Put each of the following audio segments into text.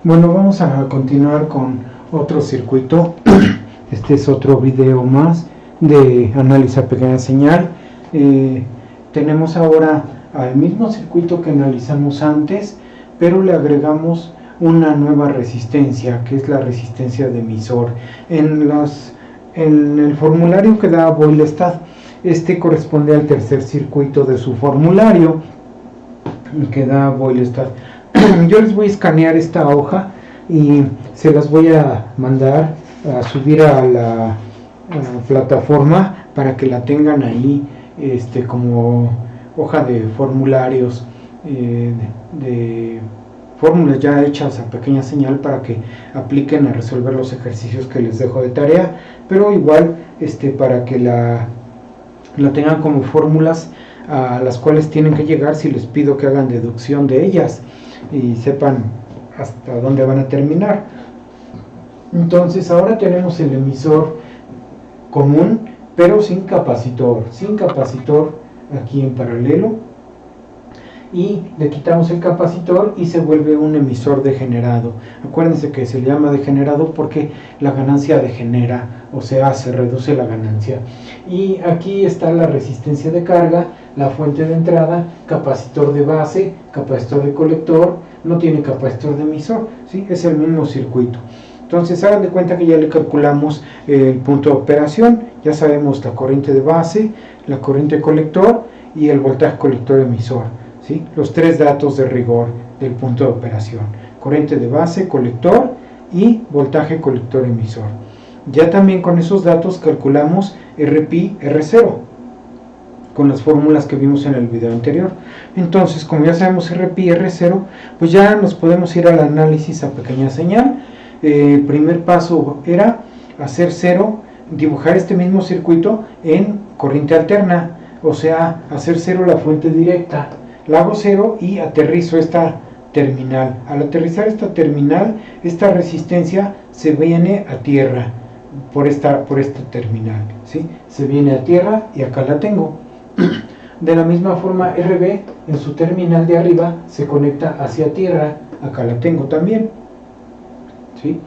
Bueno, vamos a continuar con otro circuito. Este es otro video más de análisis a pequeña señal. Tenemos ahora al mismo circuito que analizamos antes, pero le agregamos una nueva resistencia, que es la resistencia de emisor. En el formulario que da Boylestad, este corresponde al tercer circuito de su formulario que da Boylestad. Yo les voy a escanear esta hoja y se las voy a mandar a subir a la plataforma para que la tengan ahí como hoja de formularios, de fórmulas ya hechas a pequeña señal, para que apliquen a resolver los ejercicios que les dejo de tarea, pero igual para que la tengan como fórmulas a las cuales tienen que llegar si les pido que hagan deducción de ellas y sepan hasta dónde van a terminar. Entonces ahora tenemos el emisor común, pero sin capacitor aquí en paralelo, y le quitamos el capacitor y se vuelve un emisor degenerado. Acuérdense que se le llama degenerado porque la ganancia degenera, o sea, se reduce la ganancia. Y aquí está la resistencia de carga, la fuente de entrada, capacitor de base, capacitor de colector, no tiene capacitor de emisor, ¿sí? Es el mismo circuito. Entonces hagan de cuenta que ya le calculamos el punto de operación, ya sabemos la corriente de base, la corriente colector y el voltaje colector emisor, ¿sí? Los tres datos de rigor del punto de operación: corriente de base, colector y voltaje colector emisor. Ya también con esos datos calculamos RP, R0 con las fórmulas que vimos en el video anterior. Entonces, como ya sabemos RP y R0, pues ya nos podemos ir al análisis a pequeña señal. El primer paso era hacer cero, dibujar este mismo circuito en corriente alterna, o sea, hacer cero la fuente directa. La hago cero y aterrizo esta terminal. Al aterrizar esta terminal, esta resistencia se viene a tierra por esta terminal, ¿sí? Se viene a tierra y acá la tengo. De la misma forma, RB en su terminal de arriba se conecta hacia tierra, acá la tengo también, ¿sí?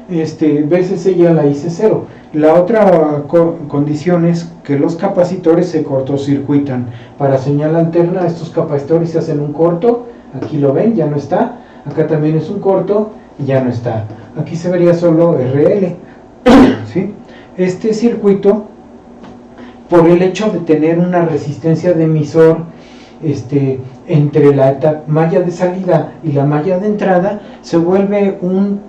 BCC ya la hice cero. La otra condición es que los capacitores se cortocircuitan. Para señal alterna, estos capacitores se hacen un corto, aquí lo ven, ya no está, acá también es un corto, ya no está, aquí se vería solo RL, ¿sí? Este circuito, por el hecho de tener una resistencia de emisor entre la malla de salida y la malla de entrada, se vuelve un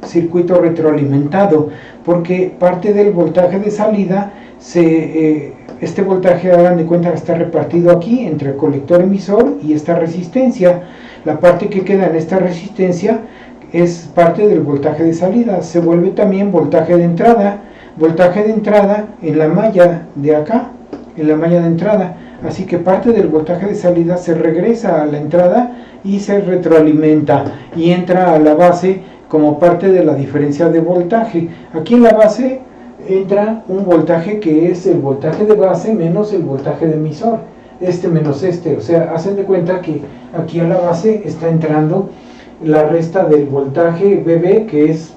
circuito retroalimentado, porque parte del voltaje de salida, este voltaje, hagan de cuenta que está repartido aquí entre el colector emisor y esta resistencia. La parte que queda en esta resistencia es parte del voltaje de salida, se vuelve también voltaje de entrada en la malla de acá, en la malla de entrada. Así que parte del voltaje de salida se regresa a la entrada y se retroalimenta y entra a la base como parte de la diferencia de voltaje. Aquí en la base entra un voltaje que es el voltaje de base menos el voltaje de emisor, menos o sea, hacen de cuenta que aquí a la base está entrando la resta del voltaje BB, que es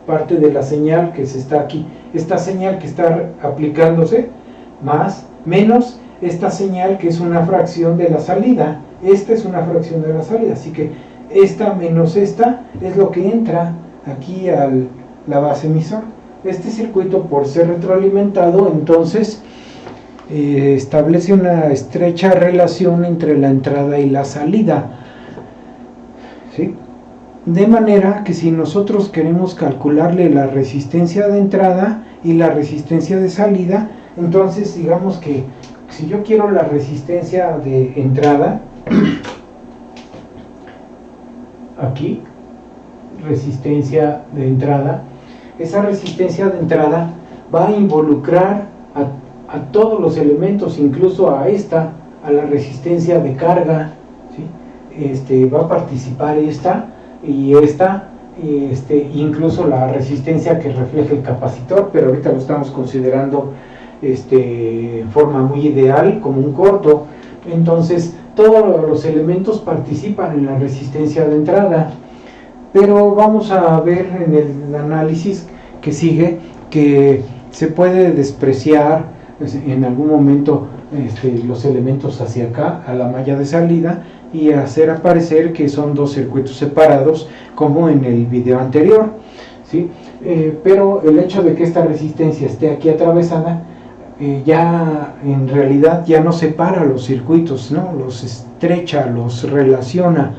parte de la señal que se está aquí, esta señal que está aplicándose, menos esta señal que es una fracción de la salida. Esta es una fracción de la salida, así que esta menos esta es lo que entra aquí a la base emisor. Este circuito, por ser retroalimentado, entonces establece una estrecha relación entre la entrada y la salida, ¿sí? De manera que si nosotros queremos calcularle la resistencia de entrada y la resistencia de salida, entonces digamos que si yo quiero la resistencia de entrada, aquí, resistencia de entrada, esa resistencia de entrada va a involucrar a todos los elementos, incluso a la resistencia de carga, ¿sí? Va a participar esta y incluso la resistencia que refleja el capacitor, pero ahorita lo estamos considerando en forma muy ideal, como un corto. Entonces todos los elementos participan en la resistencia de entrada. pero vamos a ver en el análisis que sigue que se puede despreciar en algún momento los elementos hacia acá, a la malla de salida, y hacer aparecer que son dos circuitos separados, como en el video anterior, ¿sí? Pero el hecho de que esta resistencia esté aquí atravesada, ya en realidad ya no separa los circuitos, ¿no? Los estrecha, los relaciona.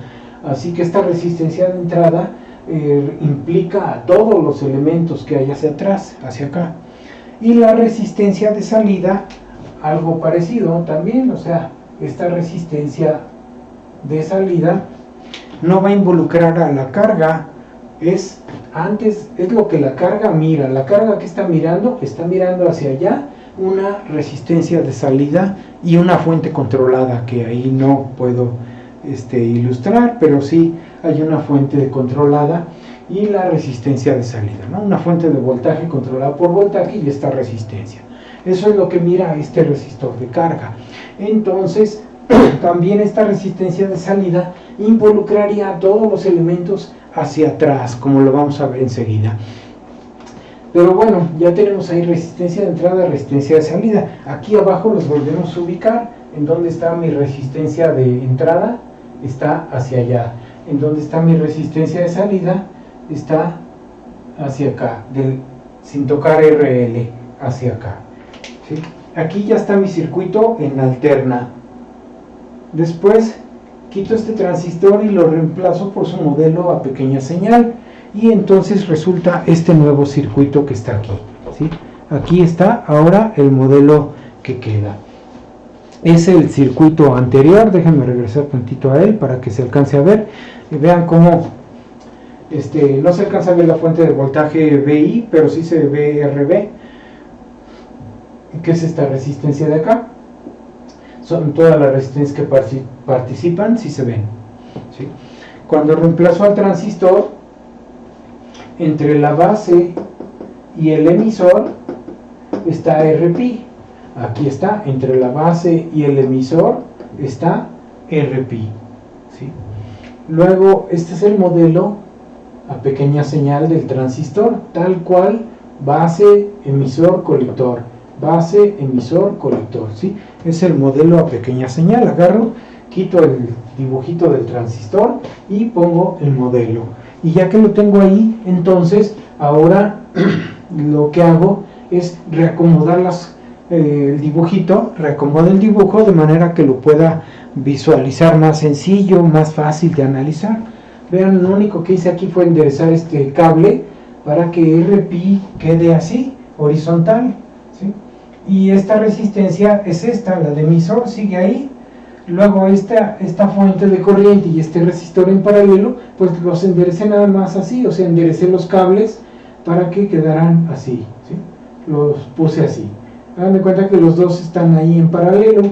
Así que esta resistencia de entrada implica a todos los elementos que hay hacia atrás, hacia acá. Y la resistencia de salida, algo parecido también, o sea, esta resistencia de salida no va a involucrar a la carga, es lo que la carga mira. La carga que está mirando hacia allá una resistencia de salida y una fuente controlada, que ahí no puedo ilustrar, pero sí hay una fuente controlada y la resistencia de salida, ¿no? Una fuente de voltaje controlada por voltaje y esta resistencia. Eso es lo que mira este resistor de carga. Entonces, también esta resistencia de salida involucraría a todos los elementos hacia atrás, como lo vamos a ver enseguida. Pero bueno, ya tenemos ahí resistencia de entrada, resistencia de salida. Aquí abajo los volvemos a ubicar. En donde está mi resistencia de entrada, está hacia allá. En donde está mi resistencia de salida, está hacia acá, sin tocar RL, hacia acá, ¿sí? Aquí ya está mi circuito en alterna. Después quito este transistor y lo reemplazo por su modelo a pequeña señal, y entonces resulta este nuevo circuito que está aquí, ¿sí? Aquí está ahora el modelo que queda. Es el circuito anterior. Déjenme regresar tantito a él para que se alcance a ver y vean cómo no se alcanza a ver la fuente de voltaje VI, pero sí se ve RB, que es esta resistencia de acá. Son todas las resistencias que participan, sí se ven, ¿sí? Cuando reemplazo al transistor, entre la base y el emisor está RP. Aquí está, entre la base y el emisor está RP, ¿sí? Luego, este es el modelo a pequeña señal del transistor, tal cual: base, emisor, colector, base, emisor, colector, ¿sí? Es el modelo a pequeña señal. Agarro, quito el dibujito del transistor y pongo el modelo. Y ya que lo tengo ahí, entonces ahora lo que hago es reacomodar el dibujito, reacomodo el dibujo de manera que lo pueda visualizar más sencillo, más fácil de analizar. Vean, lo único que hice aquí fue enderezar este cable para que RP quede así, horizontal, ¿sí? Y esta resistencia es esta, la de emisor, sigue ahí. Luego esta fuente de corriente y este resistor en paralelo, pues los enderecé nada más así, o sea, enderecé los cables para que quedaran así, ¿sí? Los puse así. Hagan de cuenta que los dos están ahí en paralelo.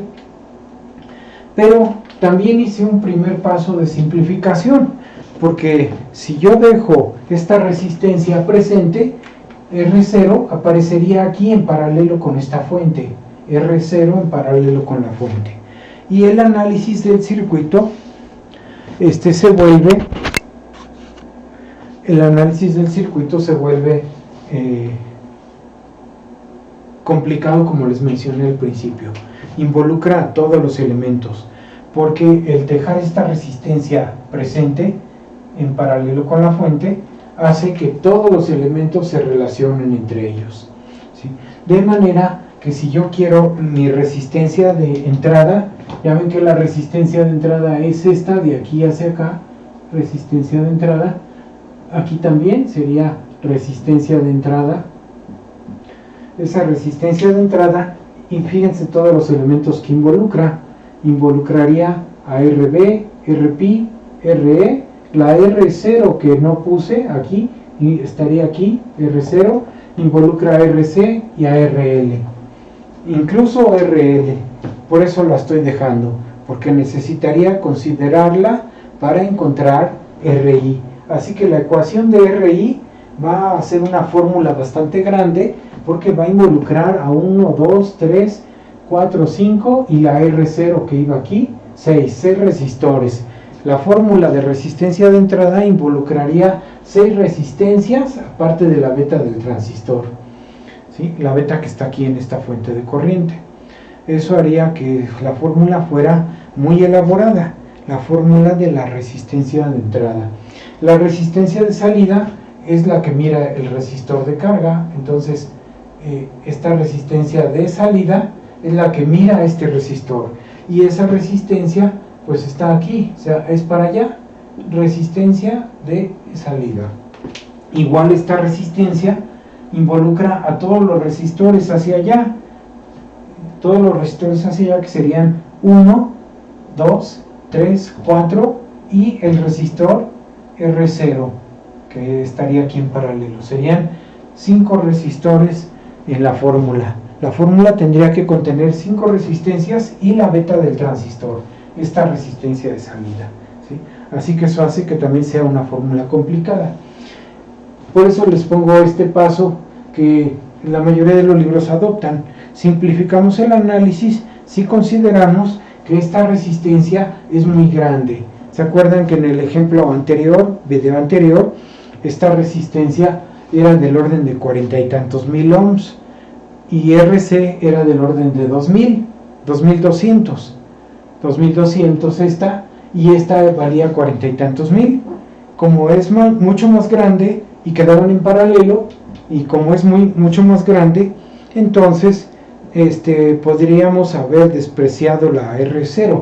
Pero también hice un primer paso de simplificación, porque si yo dejo esta resistencia presente, R0 aparecería aquí en paralelo con esta fuente, R0 en paralelo con la fuente. Y el análisis del circuito se vuelve complicado, como les mencioné al principio. Involucra a todos los elementos, porque el dejar esta resistencia presente en paralelo con la fuente hace que todos los elementos se relacionen entre ellos, ¿sí? De manera que si yo quiero mi resistencia de entrada, ya ven que la resistencia de entrada es esta, de aquí hacia acá, resistencia de entrada. Aquí también sería resistencia de entrada. Esa resistencia de entrada, y fíjense todos los elementos que involucraría a RB, RP, RE, la R0 que no puse aquí, y estaría aquí, R0, involucra a RC y a RL, incluso RL. Por eso la estoy dejando, porque necesitaría considerarla para encontrar RI. Así que la ecuación de RI va a ser una fórmula bastante grande, porque va a involucrar a 1, 2, 3, 4, 5 y la R0 que iba aquí, 6 resistores. la fórmula de resistencia de entrada involucraría 6 resistencias aparte de la beta del transistor, ¿sí? La beta que está aquí en esta fuente de corriente. Eso haría que la fórmula fuera muy elaborada, la fórmula de la resistencia de entrada. La resistencia de salida es la que mira el resistor de carga, entonces esta resistencia de salida es la que mira este resistor, y esa resistencia pues está aquí, o sea, es para allá, resistencia de salida. Igual esta resistencia involucra a todos los resistores hacia allá, todos los resistores hacia allá, que serían 1, 2, 3, 4, y el resistor R0, que estaría aquí en paralelo. Serían 5 resistores en la fórmula. La fórmula tendría que contener 5 resistencias y la beta del transistor, esta resistencia de salida, ¿sí? Así que eso hace que también sea una fórmula complicada. Por eso les pongo este paso que la mayoría de los libros adoptan. Simplificamos el análisis si consideramos que esta resistencia es muy grande. ¿Se acuerdan que en el ejemplo anterior, video anterior, esta resistencia era del orden de 40 y tantos mil ohms, y RC era del orden de 2200 esta, y esta valía 40 y tantos mil. Como es mucho más grande y quedaron en paralelo, y como es mucho más grande, entonces podríamos haber despreciado la R0,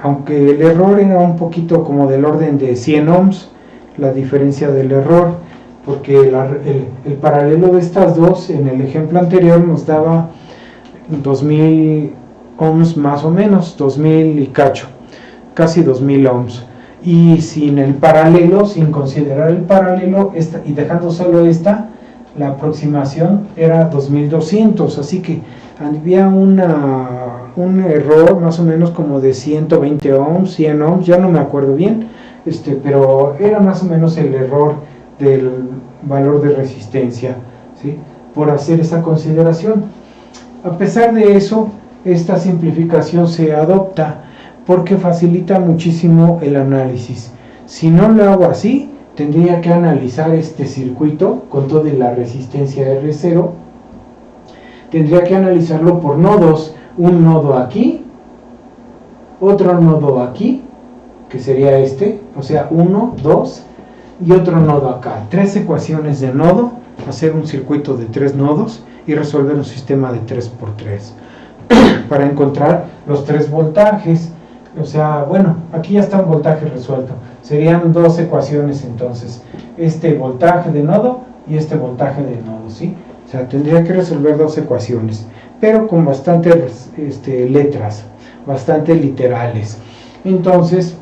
aunque el error era un poquito como del orden de 100 ohms, la diferencia del error, porque el paralelo de estas dos en el ejemplo anterior nos daba 2000 ohms más o menos, 2000 y cacho, casi 2000 ohms. Y sin el paralelo, sin considerar el paralelo y dejando solo esta, la aproximación era 2200, así que había un error más o menos como de 120 ohms, 100 ohms, ya no me acuerdo bien, pero era más o menos el error del valor de resistencia, ¿sí? Por hacer esa consideración. A pesar de eso, esta simplificación se adopta porque facilita muchísimo el análisis. Si no lo hago así, tendría que analizar este circuito con toda la resistencia R0, tendría que analizarlo por nodos, un nodo aquí, otro nodo aquí, que sería o sea 1, 2, y otro nodo acá. 3 ecuaciones de nodo, hacer un circuito de 3 nodos y resolver un sistema de 3×3 para encontrar los 3 voltajes. O sea, bueno, aquí ya está un voltaje resuelto, serían 2 ecuaciones entonces, este voltaje de nodo y este voltaje de nodo, ¿sí? O sea, tendría que resolver 2 ecuaciones, pero con bastantes letras, bastante literales. Entonces,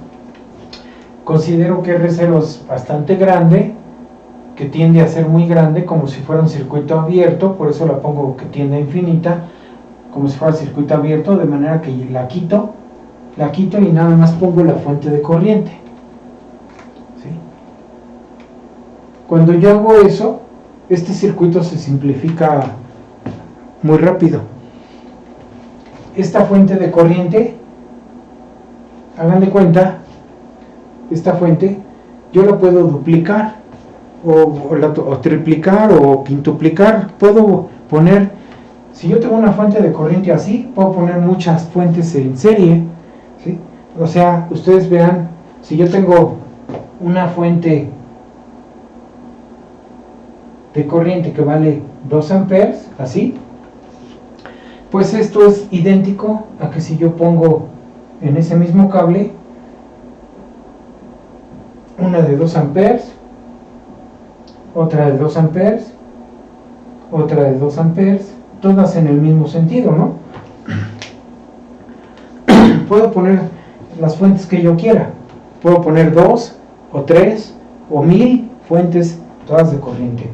considero que R0 es bastante grande, que tiende a ser muy grande, como si fuera un circuito abierto, por eso la pongo que tiende a infinita, como si fuera circuito abierto, de manera que la quito y nada más pongo la fuente de corriente, ¿sí? Cuando yo hago eso, este circuito se simplifica muy rápido. Esta fuente de corriente, hagan de cuenta, esta fuente yo la puedo duplicar o triplicar o quintuplicar. Puedo poner, si yo tengo una fuente de corriente así, puedo poner muchas fuentes en serie, ¿sí? O sea, ustedes vean, si yo tengo una fuente de corriente que vale 2 amperes, así, pues esto es idéntico a que si yo pongo en ese mismo cable una de 2 amperes, otra de 2 amperes, otra de 2 amperes, todas en el mismo sentido, ¿no? Puedo poner las fuentes que yo quiera, puedo poner 2 o 3 o 1000 fuentes, todas de corriente.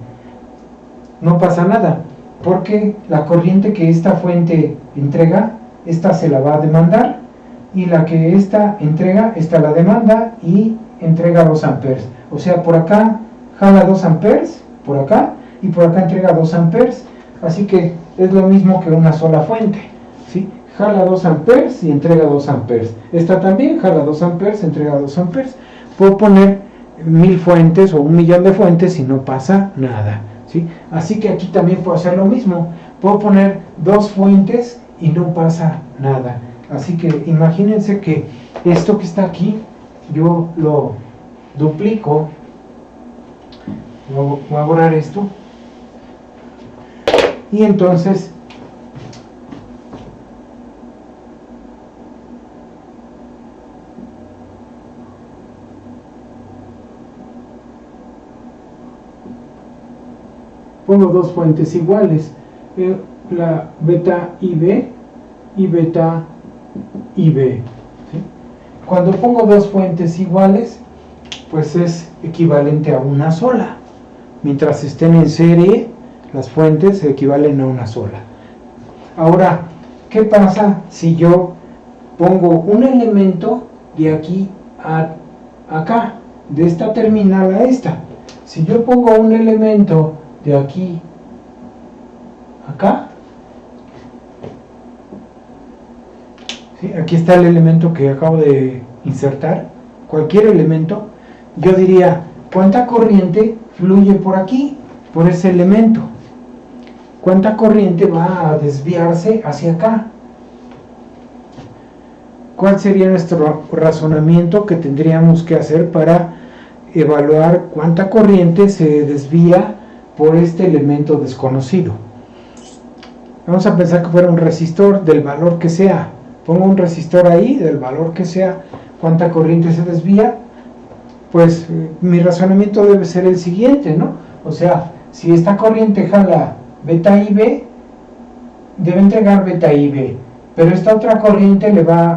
No pasa nada, porque la corriente que esta fuente entrega, esta se la va a demandar, y la que esta entrega, esta la demanda y entrega 2 amperes. O sea, por acá jala 2 amperes, por acá, y por acá entrega 2 amperes, así que es lo mismo que una sola fuente, ¿sí? jala 2 amperes y entrega 2 amperes. Esta también jala 2 amperes, entrega 2 amperes. Puedo poner 1000 fuentes o 1.000.000 de fuentes y no pasa nada, ¿sí? Así que aquí también puedo hacer lo mismo. Puedo poner 2 fuentes y no pasa nada. Así que imagínense que esto que está aquí, yo lo duplico. Voy a borrar esto. Y entonces pongo 2 fuentes iguales, la beta IB y beta IB, ¿sí? Cuando pongo 2 fuentes iguales, pues es equivalente a una sola. Mientras estén en serie, las fuentes se equivalen a una sola. Ahora, ¿qué pasa si yo pongo un elemento de aquí a acá, de esta terminal a esta? Si yo pongo un elemento de aquí a acá, ¿sí? Aquí está el elemento que acabo de insertar, cualquier elemento, yo diría, ¿cuánta corriente fluye por aquí, por ese elemento? ¿Cuánta corriente va a desviarse hacia acá? ¿Cuál sería nuestro razonamiento que tendríamos que hacer para evaluar cuánta corriente se desvía por este elemento desconocido? Vamos a pensar que fuera un resistor del valor que sea. Pongo un resistor ahí del valor que sea. ¿Cuánta corriente se desvía? Pues mi razonamiento debe ser el siguiente, ¿no? O sea, si esta corriente jala beta IB, debe entregar beta IB, pero esta otra corriente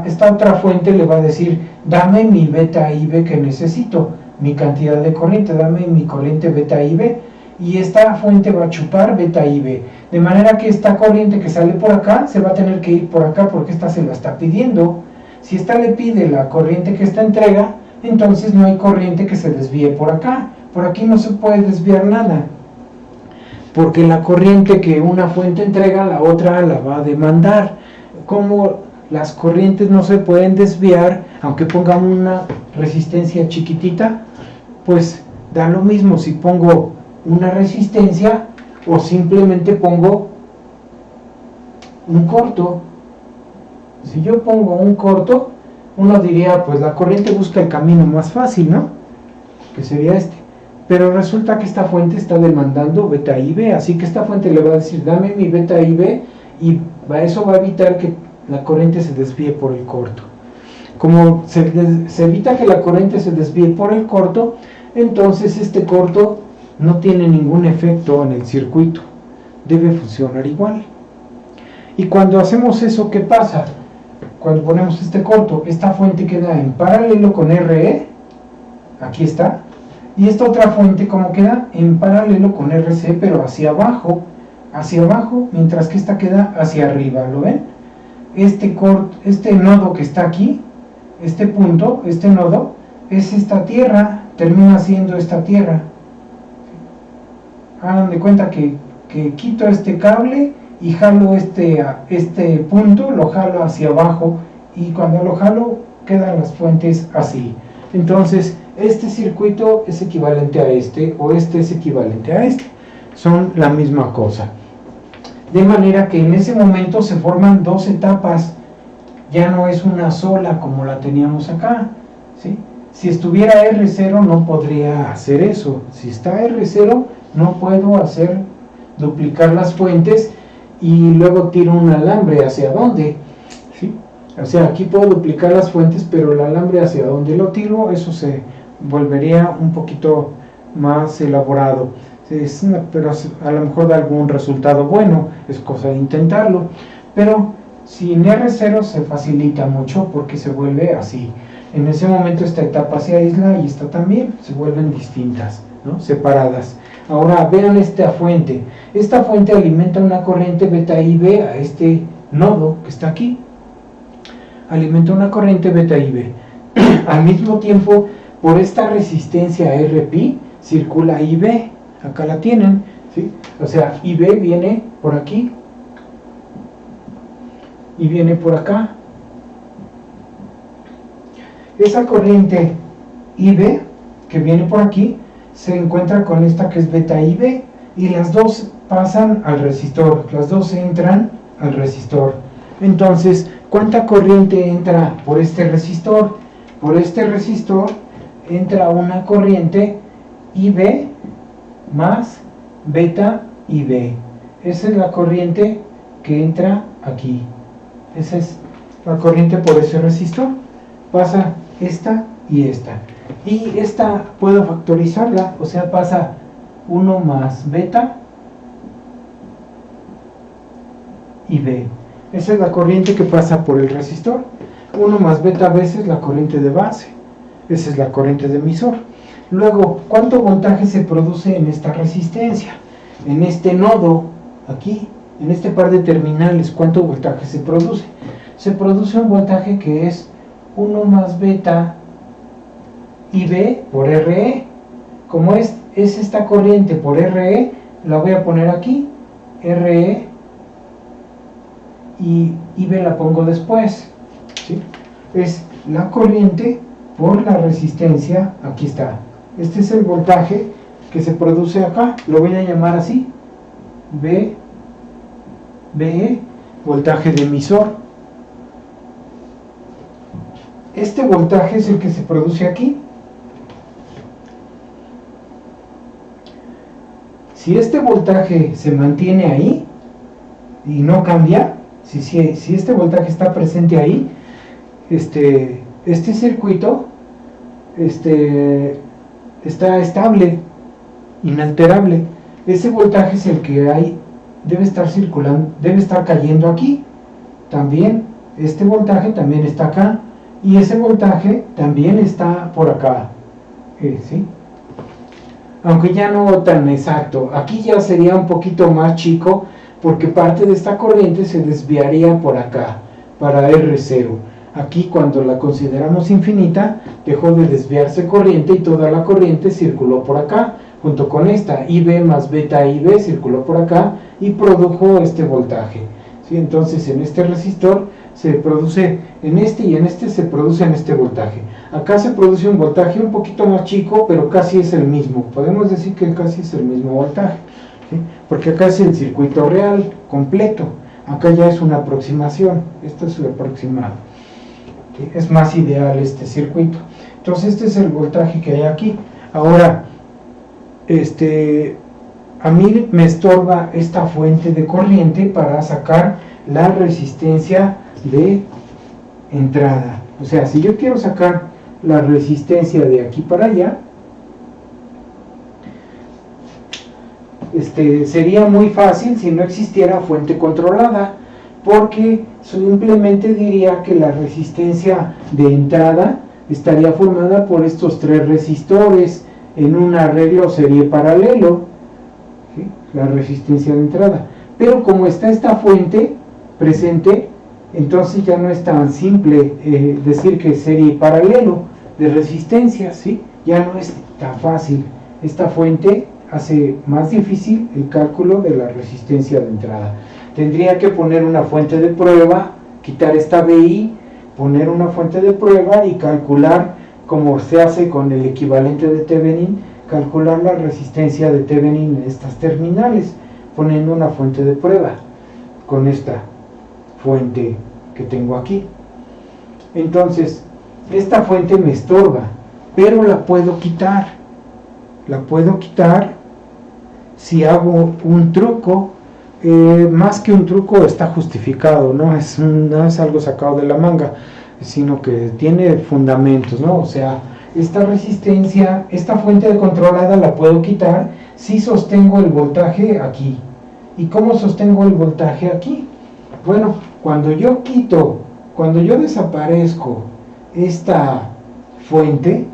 esta otra fuente le va a decir, dame mi beta IB que necesito, mi cantidad de corriente, dame mi corriente beta IB, y esta fuente va a chupar beta IB, de manera que esta corriente que sale por acá se va a tener que ir por acá porque esta se la está pidiendo. Si esta le pide la corriente que esta entrega, entonces no hay corriente que se desvíe por acá. Por aquí no se puede desviar nada, porque la corriente que una fuente entrega, la otra la va a demandar. Como las corrientes no se pueden desviar, aunque pongan una resistencia chiquitita, pues da lo mismo si pongo una resistencia o simplemente pongo un corto. Si yo pongo un corto, uno diría, pues la corriente busca el camino más fácil, ¿no? Que sería este. Pero resulta que esta fuente está demandando beta IB, así que esta fuente le va a decir, dame mi beta IB, y eso va a evitar que la corriente se desvíe por el corto. Como se evita que la corriente se desvíe por el corto, entonces este corto no tiene ningún efecto en el circuito, debe funcionar igual. Y cuando hacemos eso, ¿qué pasa? Cuando ponemos este corto, esta fuente queda en paralelo con RE, aquí está, y esta otra fuente como queda en paralelo con RC, pero hacia abajo, mientras que esta queda hacia arriba, ¿lo ven? Este nodo que está aquí, este punto, este nodo, es esta tierra, termina siendo esta tierra. Hagan de cuenta que quito este cable y jalo este punto, lo jalo hacia abajo, y cuando lo jalo quedan las fuentes así. Entonces este circuito es equivalente a este, o este es equivalente a este, son la misma cosa. De manera que en ese momento se forman 2 etapas, ya no es una sola como la teníamos acá, ¿sí? Si estuviera R0 no podría hacer eso. Si está R0 no puedo duplicar las fuentes y luego tiro un alambre. ¿Hacia dónde? ¿Sí? O sea, aquí puedo duplicar las fuentes, pero el alambre hacia dónde lo tiro, eso se volvería un poquito más elaborado. Pero a lo mejor da algún resultado bueno, es cosa de intentarlo. Pero sin R0 se facilita mucho porque se vuelve así. En ese momento esta etapa se aísla y esta también, se vuelven distintas, ¿no? Separadas. Ahora vean esta fuente. Esta fuente alimenta una corriente beta IB a este nodo que está aquí. Alimenta una corriente beta IB. Al mismo tiempo, por esta resistencia RP circula IB. Acá la tienen, ¿sí? O sea, IB viene por aquí. y viene por acá. Esa corriente IB que viene por aquí se encuentra con esta que es beta IB, y las dos pasan al resistor, las dos entran al resistor. Entonces, ¿cuánta corriente entra por este resistor? Por este resistor entra una corriente IB más beta IB. Esa es la corriente que entra aquí. Esa es la corriente por ese resistor. Pasa esta y esta. Y esta puedo factorizarla, o sea, pasa 1 más beta IB. Esa es la corriente que pasa por el resistor. 1 más beta veces la corriente de base. Esa es la corriente de emisor. Luego, ¿cuánto voltaje se produce en esta resistencia? En este nodo, aquí, en este par de terminales, ¿cuánto voltaje se produce? Se produce un voltaje que es 1 más beta IB por RE. Como es esta corriente por RE, la voy a poner aquí, RE, y IB la pongo después, ¿sí? Es la corriente por la resistencia, aquí está. Este es el voltaje que se produce acá, lo voy a llamar así, BE, voltaje de emisor. Este voltaje es el que se produce aquí. Si este voltaje se mantiene ahí y no cambia, si este voltaje está presente ahí, este circuito está estable, inalterable. Ese voltaje es el que debe estar circulando, debe estar cayendo aquí. También este voltaje también está acá, y ese voltaje también está por acá, ¿sí? Aunque ya no tan exacto. Aquí ya sería un poquito más chico, porque parte de esta corriente se desviaría por acá, para R0. Aquí, cuando la consideramos infinita, dejó de desviarse corriente y toda la corriente circuló por acá, junto con esta. IB más beta IB circuló por acá y produjo este voltaje, ¿sí? Entonces, en este resistor se produce en este, y en este se produce en este voltaje. Acá se produce un voltaje un poquito más chico, pero casi es el mismo. Podemos decir que casi es el mismo voltaje, ¿sí? Porque acá es el circuito real, completo. Acá ya es una aproximación. Esto es su aproximado, ¿sí? Es más ideal este circuito. Entonces, este es el voltaje que hay aquí. Ahora, a mí me estorba esta fuente de corriente para sacar la resistencia de entrada. O sea, si yo quiero sacar la resistencia de aquí para allá, sería muy fácil si no existiera fuente controlada, porque simplemente diría que la resistencia de entrada estaría formada por estos 3 resistores en un arreglo serie paralelo, ¿sí? La resistencia de entrada. Pero como está esta fuente presente, entonces ya no es tan simple decir que es serie paralelo de resistencia, ¿sí? Ya no es tan fácil. Esta fuente hace más difícil el cálculo de la resistencia de entrada. Tendría que poner una fuente de prueba, quitar esta BI, poner una fuente de prueba y calcular, como se hace con el equivalente de Thevenin, calcular la resistencia de Thevenin en estas terminales, poniendo una fuente de prueba con esta fuente que tengo aquí. Entonces, esta fuente me estorba, pero la puedo quitar. La puedo quitar si hago un truco. Más que un truco, está justificado, no es algo sacado de la manga, sino que tiene fundamentos, ¿no? O sea, esta resistencia, esta fuente controlada la puedo quitar si sostengo el voltaje aquí. ¿Y cómo sostengo el voltaje aquí? Bueno, cuando yo desaparezco esta fuente,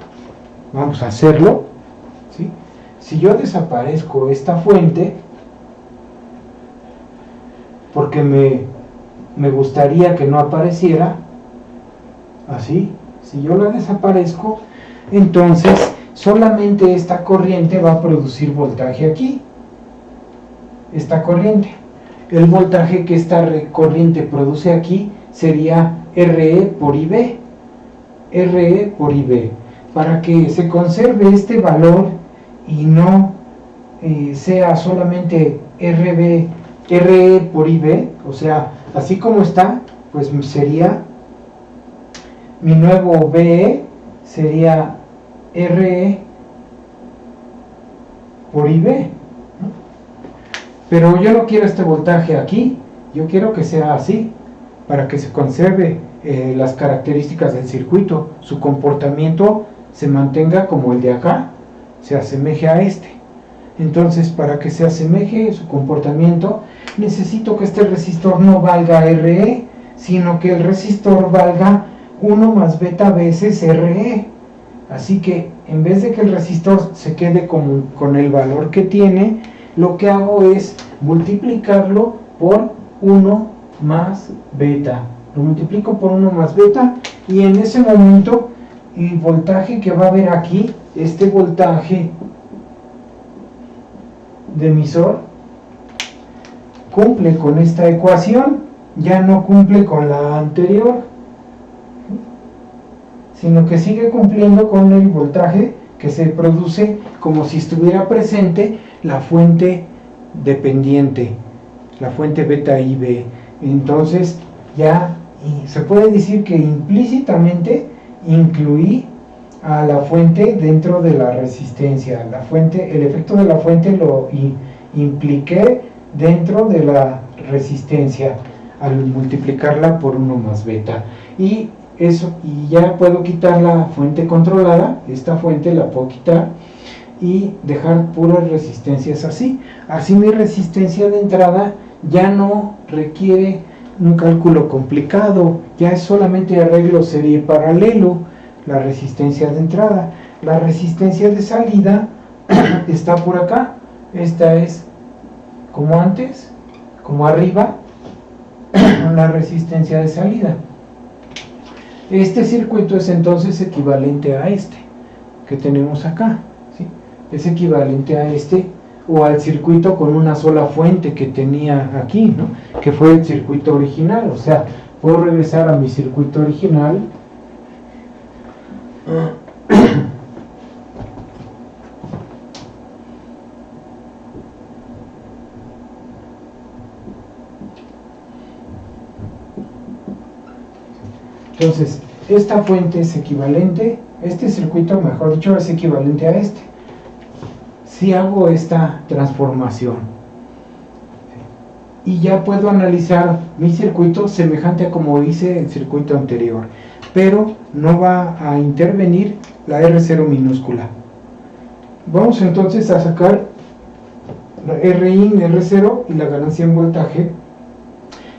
vamos a hacerlo, ¿sí? Si yo desaparezco esta fuente, porque me gustaría que no apareciera, así, si yo la desaparezco, entonces solamente esta corriente va a producir voltaje aquí, esta corriente. el voltaje que esta corriente produce aquí sería RE por IB. RE por IB. Para que se conserve este valor y no sea solamente RE por IB, o sea, así como está, pues sería mi nuevo BE sería RE por IB, ¿no? Pero yo no quiero este voltaje aquí, yo quiero que sea así, para que se conserve las características del circuito, su comportamiento se mantenga como el de acá, se asemeje a este. Entonces, para que se asemeje su comportamiento, necesito que este resistor no valga RE, sino que el resistor valga 1 más beta veces RE. Así que, en vez de que el resistor se quede con el valor que tiene, lo que hago es multiplicarlo por 1 más beta. Lo multiplico por 1 más beta y en ese momento el voltaje que va a haber aquí, este voltaje de emisor, cumple con esta ecuación, ya no cumple con la anterior, sino que sigue cumpliendo con el voltaje que se produce como si estuviera presente la fuente dependiente, la fuente beta IB. Entonces ya se puede decir que implícitamente incluí a la fuente dentro de la resistencia. La fuente, el efecto de la fuente lo impliqué dentro de la resistencia al multiplicarla por 1 más beta. Y ya puedo quitar la fuente controlada, esta fuente la puedo quitar y dejar puras resistencias así. Así mi resistencia de entrada ya no requiere un cálculo complicado, ya es solamente arreglo serie paralelo, la resistencia de entrada. La resistencia de salida está por acá, esta es como antes, como arriba, la resistencia de salida. Este circuito es entonces equivalente a este que tenemos acá, ¿sí? Es equivalente a este o al circuito con una sola fuente que tenía aquí, ¿no? Que fue el circuito original. O sea, puedo regresar a mi circuito original entonces esta fuente es equivalente, este circuito mejor dicho es equivalente a este si hago esta transformación, y ya puedo analizar mi circuito semejante a como hice el circuito anterior, pero no va a intervenir la R0 minúscula. Vamos entonces a sacar la Rin, R0 y la ganancia en voltaje,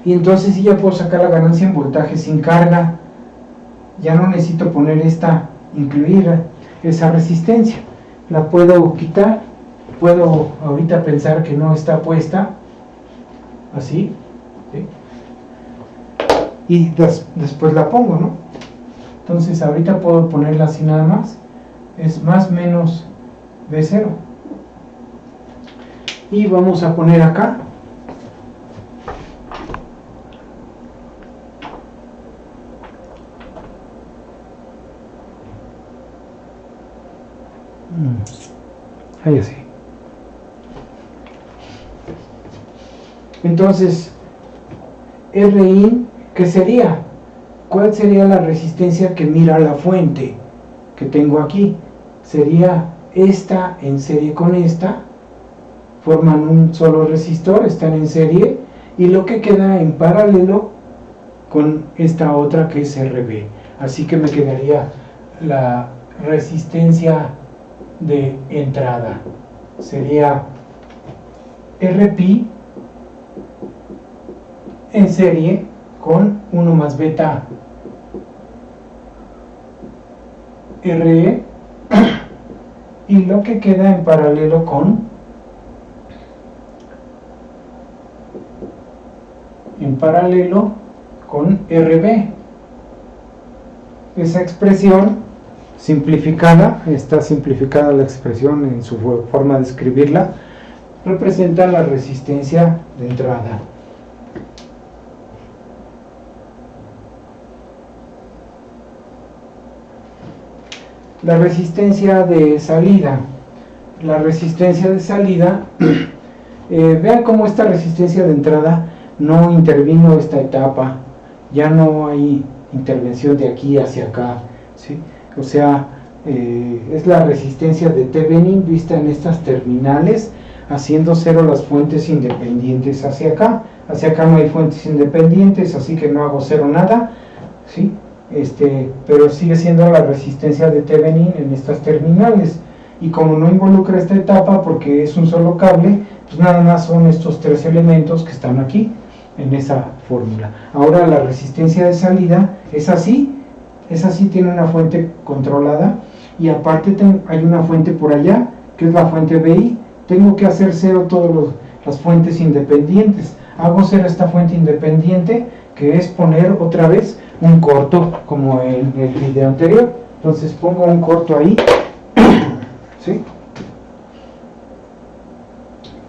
y entonces sí ya puedo sacar la ganancia en voltaje sin carga, ya no necesito poner incluir esa resistencia, la puedo quitar, puedo ahorita pensar que no está puesta, así, ¿sí? Y después la pongo, ¿no? Entonces ahorita puedo ponerla así nada más, es más menos B0, y vamos a poner acá ahí así. Entonces Rin, ¿qué sería? ¿Cuál sería la resistencia que mira la fuente que tengo aquí? Sería esta en serie con esta, forman un solo resistor, están en serie, y lo que queda en paralelo con esta otra que es RB. Así que me quedaría la resistencia de entrada, sería Rp en serie con 1 más beta Re, y lo que queda en paralelo con Rb. Esa expresión simplificada, está simplificada la expresión en su forma de escribirla, representa la resistencia de entrada. la resistencia de salida. La resistencia de salida, vean cómo esta resistencia de entrada no intervino esta etapa, ya no hay intervención de aquí hacia acá, ¿sí? O sea, es la resistencia de Thevenin vista en estas terminales, haciendo cero las fuentes independientes hacia acá no hay fuentes independientes, así que no hago cero nada, ¿sí? Pero sigue siendo la resistencia de Thevenin en estas terminales, y como no involucra esta etapa porque es un solo cable, pues nada más son estos tres elementos que están aquí en esa fórmula. Ahora la resistencia de salida es así, tiene una fuente controlada, y aparte hay una fuente por allá que es la fuente BI. Tengo que hacer cero todas las fuentes independientes. Hago cero esta fuente independiente, que es poner otra vez un corto como en el video anterior. Entonces pongo un corto ahí, ¿sí?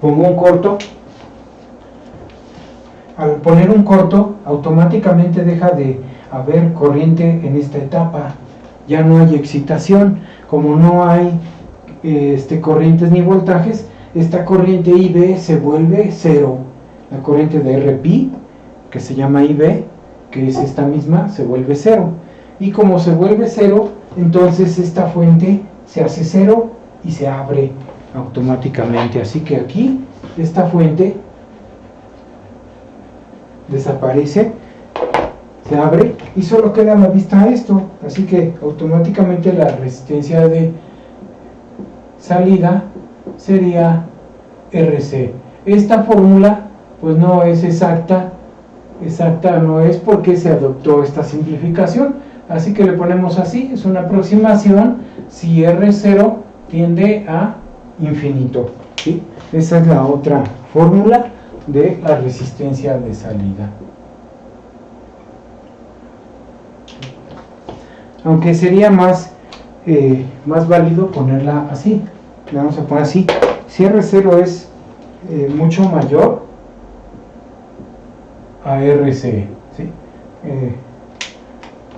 Pongo un corto. Al poner un corto, automáticamente deja de haber corriente en esta etapa, ya no hay excitación. Como no hay corrientes ni voltajes, esta corriente IB se vuelve cero. La corriente de RP, que se llama IB, que es esta misma, se vuelve cero. Y como se vuelve cero, entonces esta fuente se hace cero y se abre automáticamente. Así que aquí esta fuente desaparece, se abre y solo queda a la vista esto. Así que automáticamente la resistencia de salida sería RC. Esta fórmula pues no es exacta no es, porque se adoptó esta simplificación, así que le ponemos así, es una aproximación si R0 tiende a infinito, ¿sí? Esa es la otra fórmula de la resistencia de salida. Aunque sería más válido ponerla así. La vamos a poner así. Si R0 es mucho mayor a RC, ¿sí?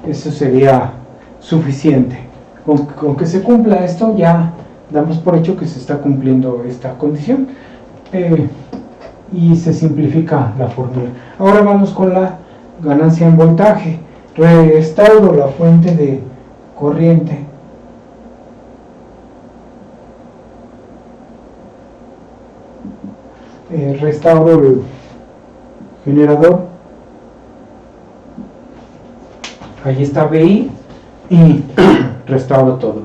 Eso sería suficiente. Con que se cumpla esto, ya damos por hecho que se está cumpliendo esta condición, y se simplifica la fórmula. Ahora vamos con la ganancia en voltaje. Restauro la fuente de corriente. Restauro el generador. Ahí está BI y restauro todo.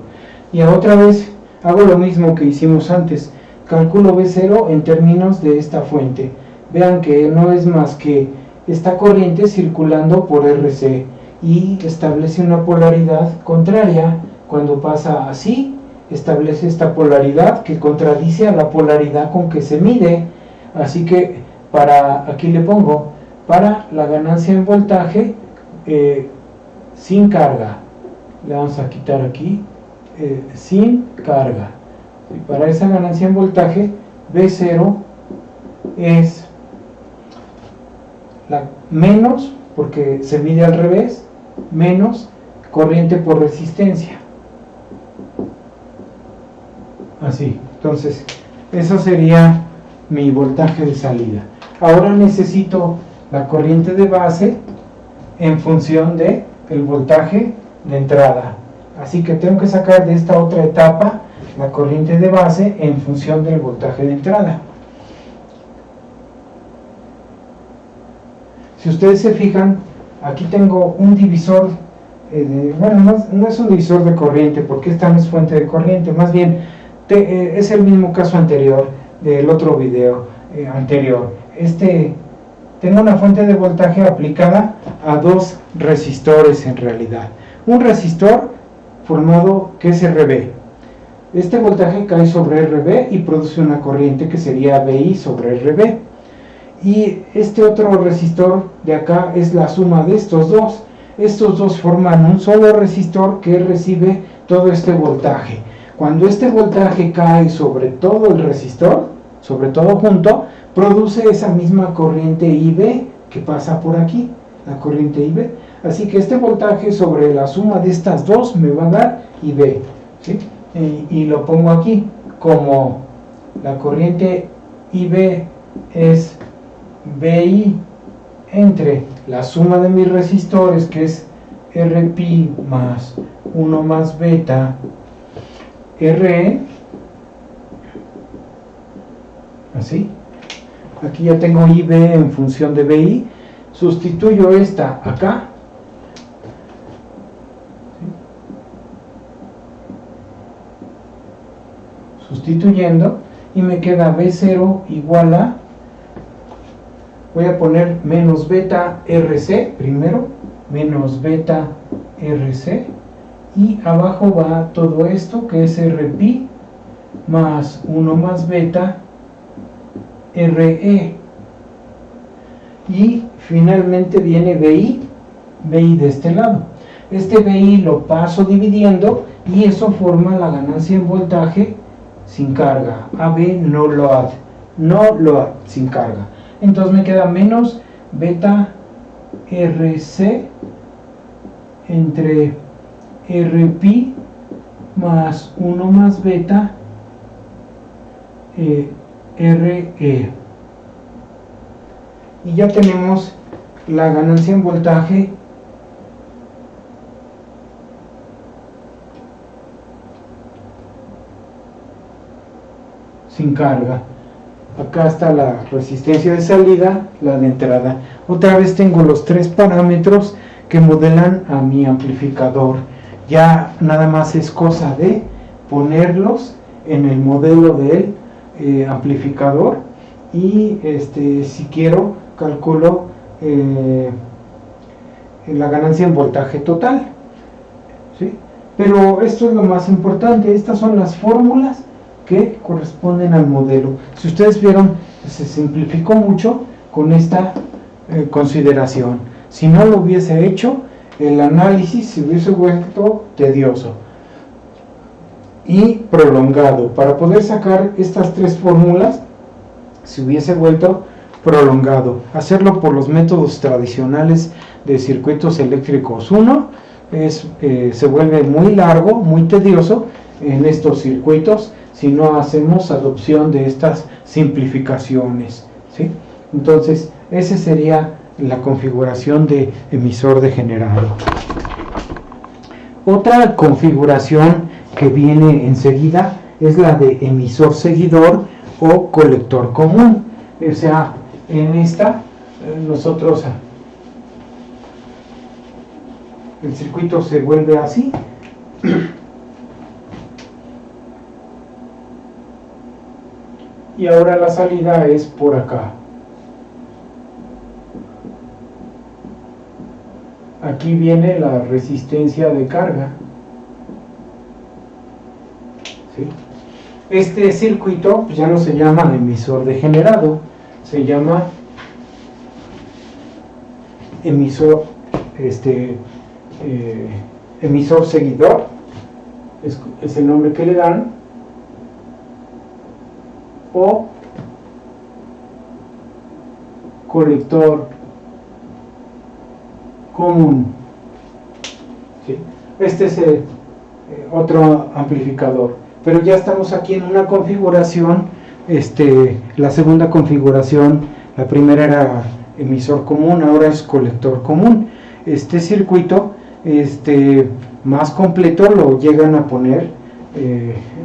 Y otra vez hago lo mismo que hicimos antes. Calculo B0 en términos de esta fuente. Vean que no es más que esta corriente circulando por RC, y establece una polaridad contraria. Cuando pasa así, establece esta polaridad que contradice a la polaridad con que se mide. Así que aquí le pongo, para la ganancia en voltaje sin carga, le vamos a quitar aquí sin carga, y para esa ganancia en voltaje B0 es la menos, porque se mide al revés, menos corriente por resistencia, así. Entonces eso sería mi voltaje de salida. Ahora necesito la corriente de base en función de el voltaje de entrada, así que tengo que sacar de esta otra etapa la corriente de base en función del voltaje de entrada. Si ustedes se fijan, aquí tengo un divisor, bueno, no es un divisor de corriente, porque esta no es fuente de corriente, más bien es el mismo caso anterior, del otro video anterior. Tengo una fuente de voltaje aplicada a dos resistores en realidad. Un resistor formado que es RB. Este voltaje cae sobre RB y produce una corriente que sería BI sobre RB. Y este otro resistor de acá es la suma de estos dos. Estos dos forman un solo resistor que recibe todo este voltaje. Cuando este voltaje cae sobre todo el resistor, sobre todo junto, produce esa misma corriente IB que pasa por aquí, la corriente IB. Así que este voltaje sobre la suma de estas dos me va a dar IB. ¿sí? Y lo pongo aquí, como la corriente IB es BI entre la suma de mis resistores, que es RP más 1 más beta RE, así. Aquí ya tengo IB en función de BI, sustituyo esta acá, sustituyendo, y me queda B0 igual a, voy a poner menos beta RC primero, menos beta RC, y abajo va todo esto que es RP más 1 más beta RE, y finalmente viene BI de este lado. Este BI lo paso dividiendo y eso forma la ganancia en voltaje sin carga, AB no load, sin carga. Entonces me queda menos beta RC entre RP más 1 más beta RE. Y ya tenemos la ganancia en voltaje sin carga. Acá está la resistencia de salida, la de entrada. Otra vez tengo los tres parámetros que modelan a mi amplificador. Ya nada más es cosa de ponerlos en el modelo del amplificador, y si quiero calculo la ganancia en voltaje total, ¿sí? Pero esto es lo más importante, estas son las fórmulas que corresponden al modelo. Si ustedes vieron, se simplificó mucho con esta consideración. Si no lo hubiese hecho, el análisis se hubiese vuelto tedioso y prolongado. Para poder sacar estas tres fórmulas se hubiese vuelto prolongado. Hacerlo por los métodos tradicionales de circuitos eléctricos 1 se vuelve muy largo, muy tedioso en estos circuitos si no hacemos adopción de estas simplificaciones, ¿sí? Entonces, esa sería la configuración de emisor degenerado. Otra configuración que viene enseguida es la de emisor seguidor o colector común. O sea, en esta nosotros el circuito se vuelve así. Y ahora la salida es por acá. Aquí viene la resistencia de carga, ¿sí? Este circuito pues ya no se llama emisor degenerado, se llama emisor emisor seguidor, es el nombre que le dan, o colector común, ¿sí? Este es otro amplificador, pero ya estamos aquí en una configuración, la segunda configuración, la primera era emisor común, ahora es colector común. Este circuito más completo lo llegan a poner,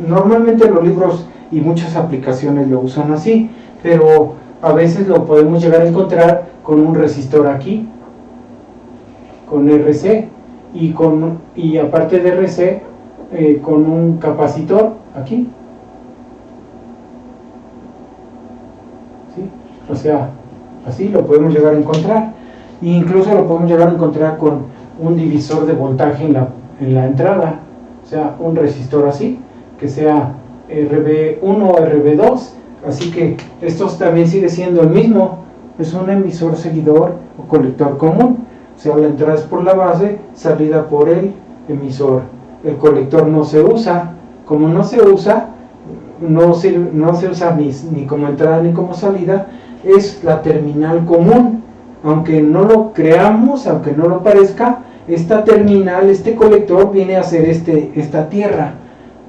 normalmente los libros y muchas aplicaciones lo usan así, pero a veces lo podemos llegar a encontrar con un resistor aquí, con RC, y aparte de RC, con un capacitor aquí, ¿sí? O sea, así lo podemos llegar a encontrar, e incluso lo podemos llegar a encontrar con un divisor de voltaje en la entrada, o sea, un resistor así, que sea RB1 o RB2, así que esto también sigue siendo el mismo, es un emisor seguidor o colector común. O sea, la entrada es por la base, salida por el emisor. El colector no se usa, como no se usa, no se usa ni como entrada ni como salida, es la terminal común. Aunque no lo creamos, aunque no lo parezca, esta terminal, este colector viene a ser esta tierra.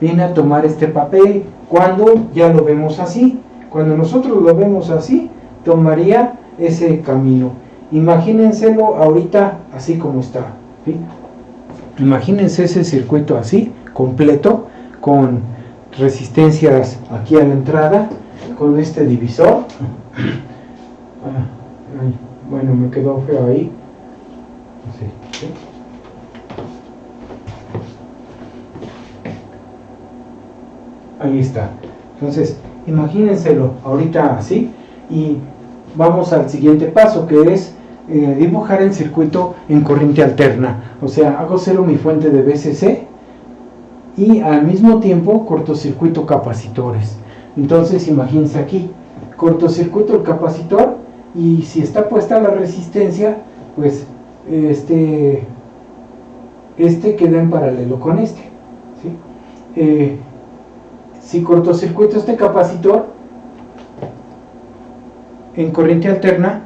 viene a tomar este papel cuando ya lo vemos así. Cuando nosotros lo vemos así, tomaría ese camino. Imagínenselo ahorita así como está, ¿sí? Imagínense ese circuito así, completo, con resistencias aquí a la entrada, con este divisor. Bueno, me quedó feo ahí. Sí. Ahí está. Entonces, imagínenselo ahorita así, y vamos al siguiente paso, que es dibujar el circuito en corriente alterna. O sea, hago cero mi fuente de VCC y al mismo tiempo cortocircuito capacitores. Entonces, imagínense aquí, cortocircuito el capacitor, y si está puesta la resistencia, pues este queda en paralelo con este, ¿sí? Si cortocircuito este capacitor en corriente alterna,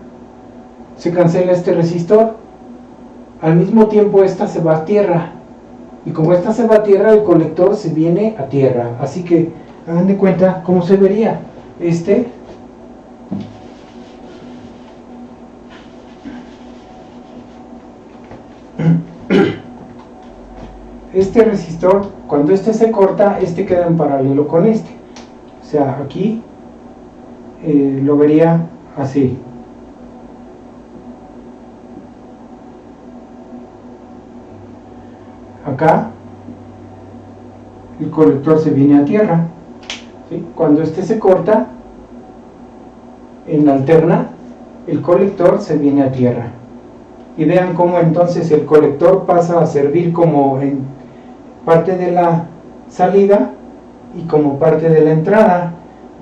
se cancela este resistor, al mismo tiempo esta se va a tierra, y como esta se va a tierra, el colector se viene a tierra. Así que hagan de cuenta cómo se vería este resistor. Cuando este se corta, este queda en paralelo con este. O sea, aquí lo vería así. Acá el colector se viene a tierra, ¿sí? Cuando este se corta, en alterna, el colector se viene a tierra. Y vean cómo entonces el colector pasa a servir como en parte de la salida y como parte de la entrada.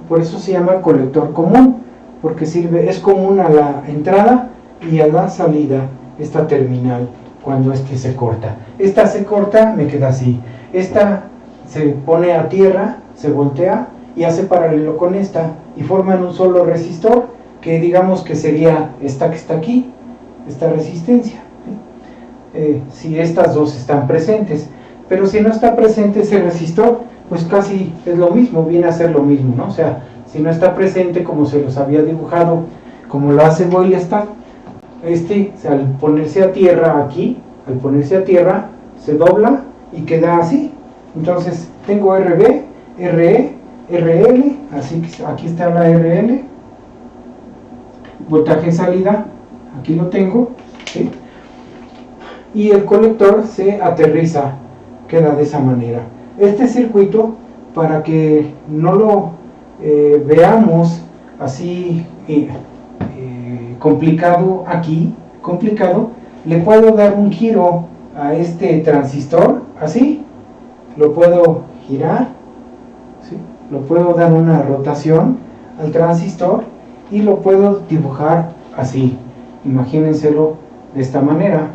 Por eso se llama colector común, porque es común a la entrada y a la salida, esta terminal. Cuando este se corta, esta se corta, me queda así. Esta se pone a tierra, se voltea y hace paralelo con esta, y forman un solo resistor, que digamos que sería esta que está aquí, esta resistencia, ¿sí? Si estas dos están presentes. Pero si no está presente ese resistor, pues casi es lo mismo, viene a ser lo mismo, ¿no? O sea, si no está presente, como se los había dibujado, como lo hace Boylestad, al ponerse a tierra aquí, al ponerse a tierra, se dobla y queda así. Entonces tengo RB, RE, RL, así que aquí está la RL, voltaje salida, aquí lo tengo, ¿sí? Y el colector se aterriza, queda de esa manera. Este circuito, para que no lo veamos así complicado, le puedo dar un giro a este transistor, así, lo puedo girar, ¿sí? Lo puedo dar una rotación al transistor y lo puedo dibujar así. Imagínenselo de esta manera.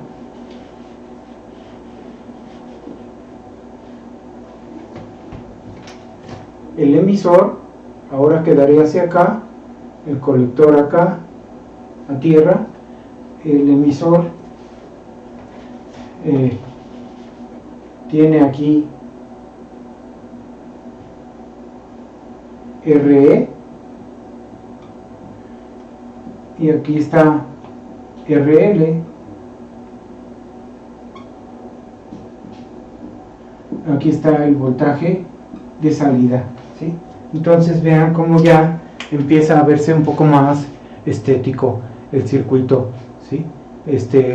El emisor ahora quedaría hacia acá, el colector acá, a tierra, el emisor tiene aquí RE y aquí está RL, aquí está el voltaje de salida, ¿sí? Entonces vean cómo ya empieza a verse un poco más estético el circuito, ¿sí?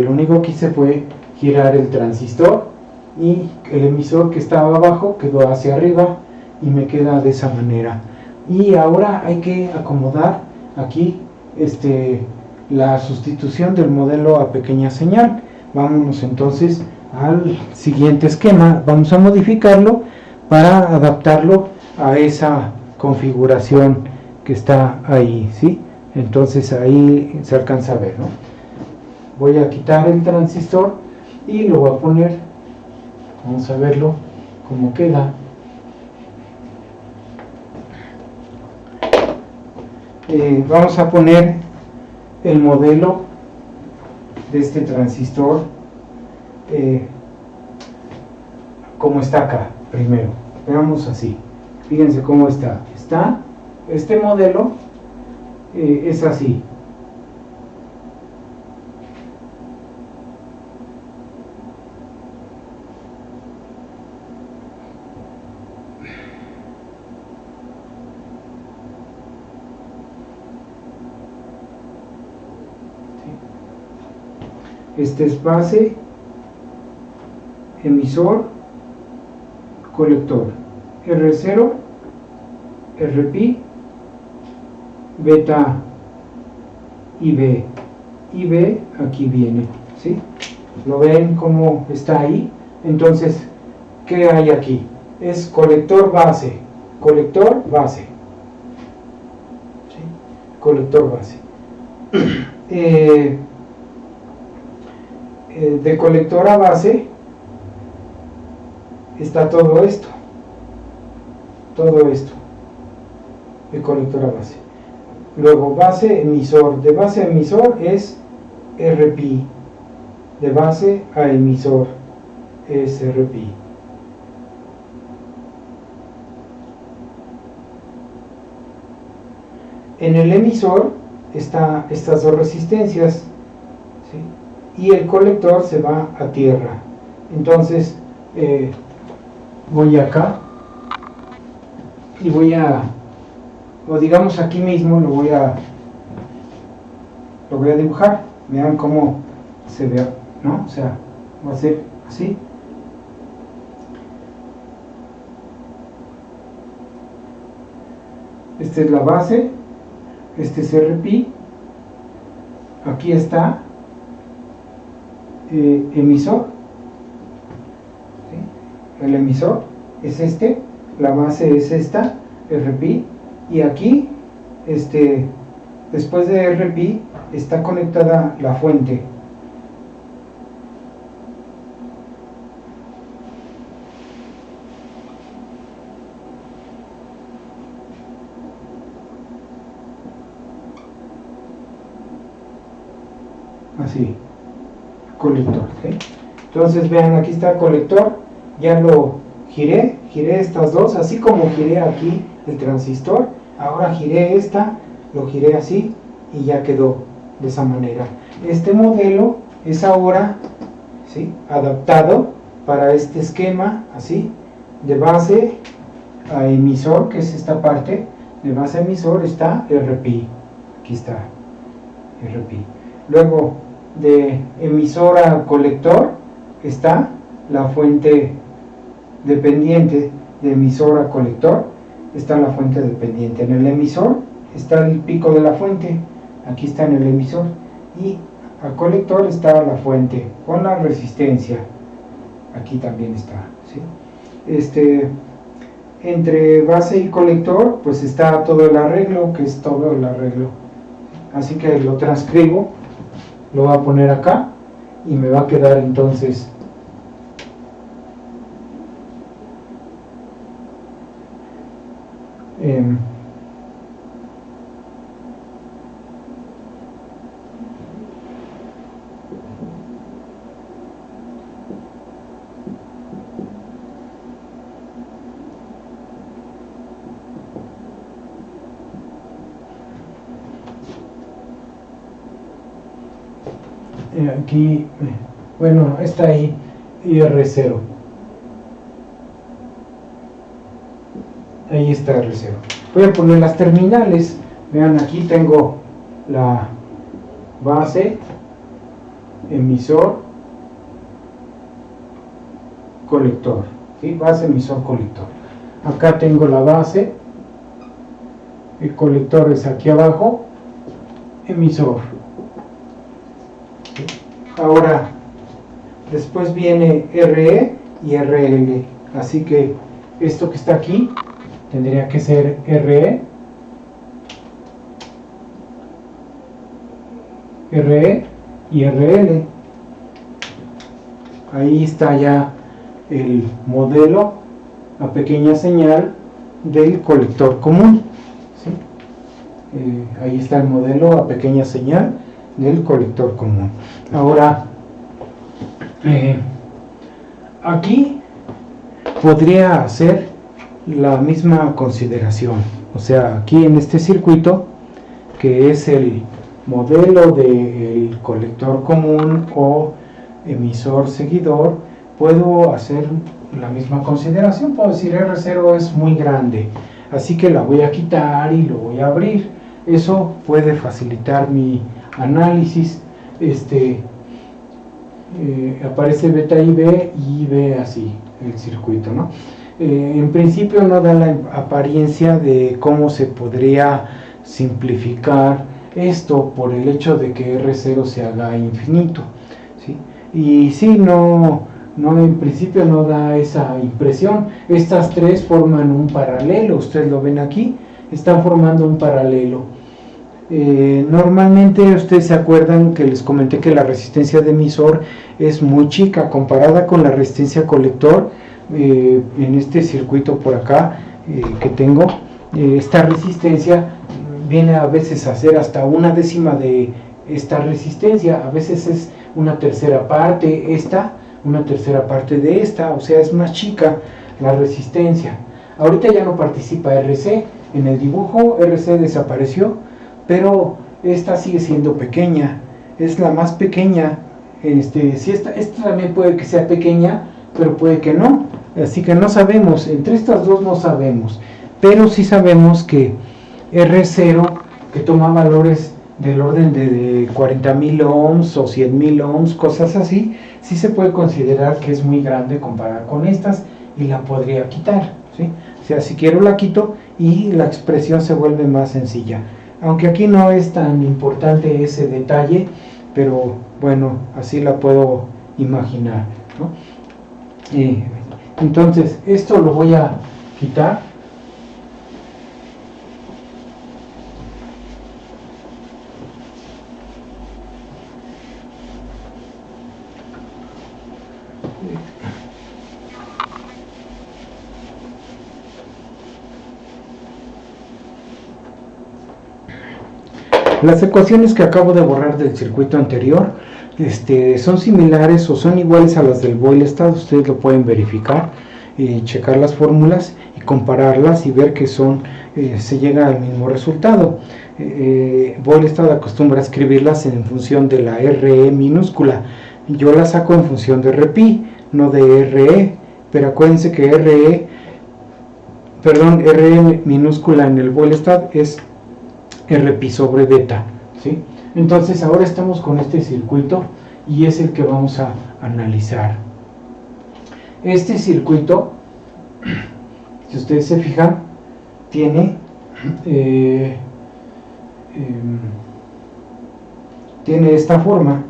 Lo único que hice fue girar el transistor y el emisor que estaba abajo quedó hacia arriba y me queda de esa manera. Y ahora hay que acomodar aquí la sustitución del modelo a pequeña señal. Vámonos entonces al siguiente esquema. Vamos a modificarlo para adaptarlo a esa configuración que está ahí, ¿sí? Entonces ahí se alcanza a ver, ¿no? Voy a quitar el transistor y lo voy a poner, vamos a verlo cómo queda. Vamos a poner el modelo de este transistor como está acá primero, Veamos así. Fíjense cómo está. Este modelo es así. Este es base, emisor, colector, R0, RP, beta IB. IB aquí viene, ¿sí? ¿Lo ven cómo está ahí? Entonces, ¿qué hay aquí? Es colector base, ¿sí? Colector base. De colector a base está todo esto, de colector a base. Luego base emisor, de base a emisor es RP, de base a emisor es RP. En el emisor están estas dos resistencias, ¿sí? Y el colector se va a tierra. Entonces voy acá y o digamos aquí mismo lo voy a dibujar. Vean cómo se ve, ¿no? O sea, va a ser así. Esta es la base, este es RP, aquí está emisor, ¿sí? El emisor es este, la base es esta, RP, y aquí después de RP está conectada la fuente. Así, colector, ¿sí? Entonces vean, aquí está el colector, ya lo giré estas dos, así como giré aquí el transistor, ahora giré lo giré así y ya quedó de esa manera. Este modelo es ahora, ¿sí?, adaptado para este esquema, así, de base a emisor, que es esta parte, de base a emisor está RP, aquí está RP. Luego de emisor a colector está la fuente dependiente, de emisor a colector está la fuente dependiente. En el emisor está el pico de la fuente, aquí está en el emisor, y a colector está la fuente con la resistencia, aquí también está, ¿sí? Entre base y colector pues está todo el arreglo, que es todo el arreglo, así que lo transcribo, lo voy a poner acá y me va a quedar entonces aquí, bueno, está ahí IR0, ahí está R0. Voy a poner las terminales. Vean, aquí tengo la base, emisor, colector, ¿sí? Base, emisor, colector. Acá tengo la base, el colector es aquí abajo, emisor. Ahora, después viene RE y RL, así que esto que está aquí tendría que ser RE, RE y RL. Ahí está ya el modelo a pequeña señal del colector común, ¿sí? Ahí está el modelo a pequeña señal del colector común. Ahora, aquí podría hacer la misma consideración. O sea, aquí en este circuito, que es el modelo del colector común o emisor seguidor, puedo hacer la misma consideración. Puedo decir R0 es muy grande, así que la voy a quitar y lo voy a abrir. Eso puede facilitar mi análisis. Aparece beta IB y IB así el circuito, ¿no? En principio no da la apariencia de cómo se podría simplificar esto por el hecho de que R0 se haga infinito, ¿sí? Y sí, no, en principio no da esa impresión. Estas tres forman un paralelo, ustedes lo ven aquí, están formando un paralelo. Normalmente ustedes se acuerdan que les comenté que la resistencia de emisor es muy chica comparada con la resistencia colector. En este circuito por acá que tengo, esta resistencia viene a veces a ser hasta 1/10 de esta resistencia, a veces es una tercera parte una tercera parte de esta, o sea, es más chica la resistencia. Ahorita ya no participa RC, en el dibujo RC desapareció, pero esta sigue siendo pequeña, es la más pequeña. Si esta también puede que sea pequeña, pero puede que no, así que no sabemos, entre estas dos no sabemos, pero sí sabemos que R0, que toma valores del orden de 40.000 ohms o 100.000 ohms, cosas así, sí se puede considerar que es muy grande comparada con estas y la podría quitar, ¿sí? O sea, si quiero la quito y la expresión se vuelve más sencilla, aunque aquí no es tan importante ese detalle, pero bueno, así la puedo imaginar, ¿no? Entonces esto lo voy a quitar. Las ecuaciones que acabo de borrar del circuito anterior son similares o son iguales a las del Boyle-Stad. Ustedes lo pueden verificar, checar las fórmulas y compararlas y ver que se llega al mismo resultado. Boyle-Stad acostumbra a escribirlas en función de la RE minúscula. Yo la saco en función de RPi, no de RE, pero acuérdense que RE minúscula en el Boyle-Stad es Rpi sobre beta, ¿sí? Entonces ahora estamos con este circuito y es el que vamos a analizar. Este circuito, si ustedes se fijan, tiene esta forma.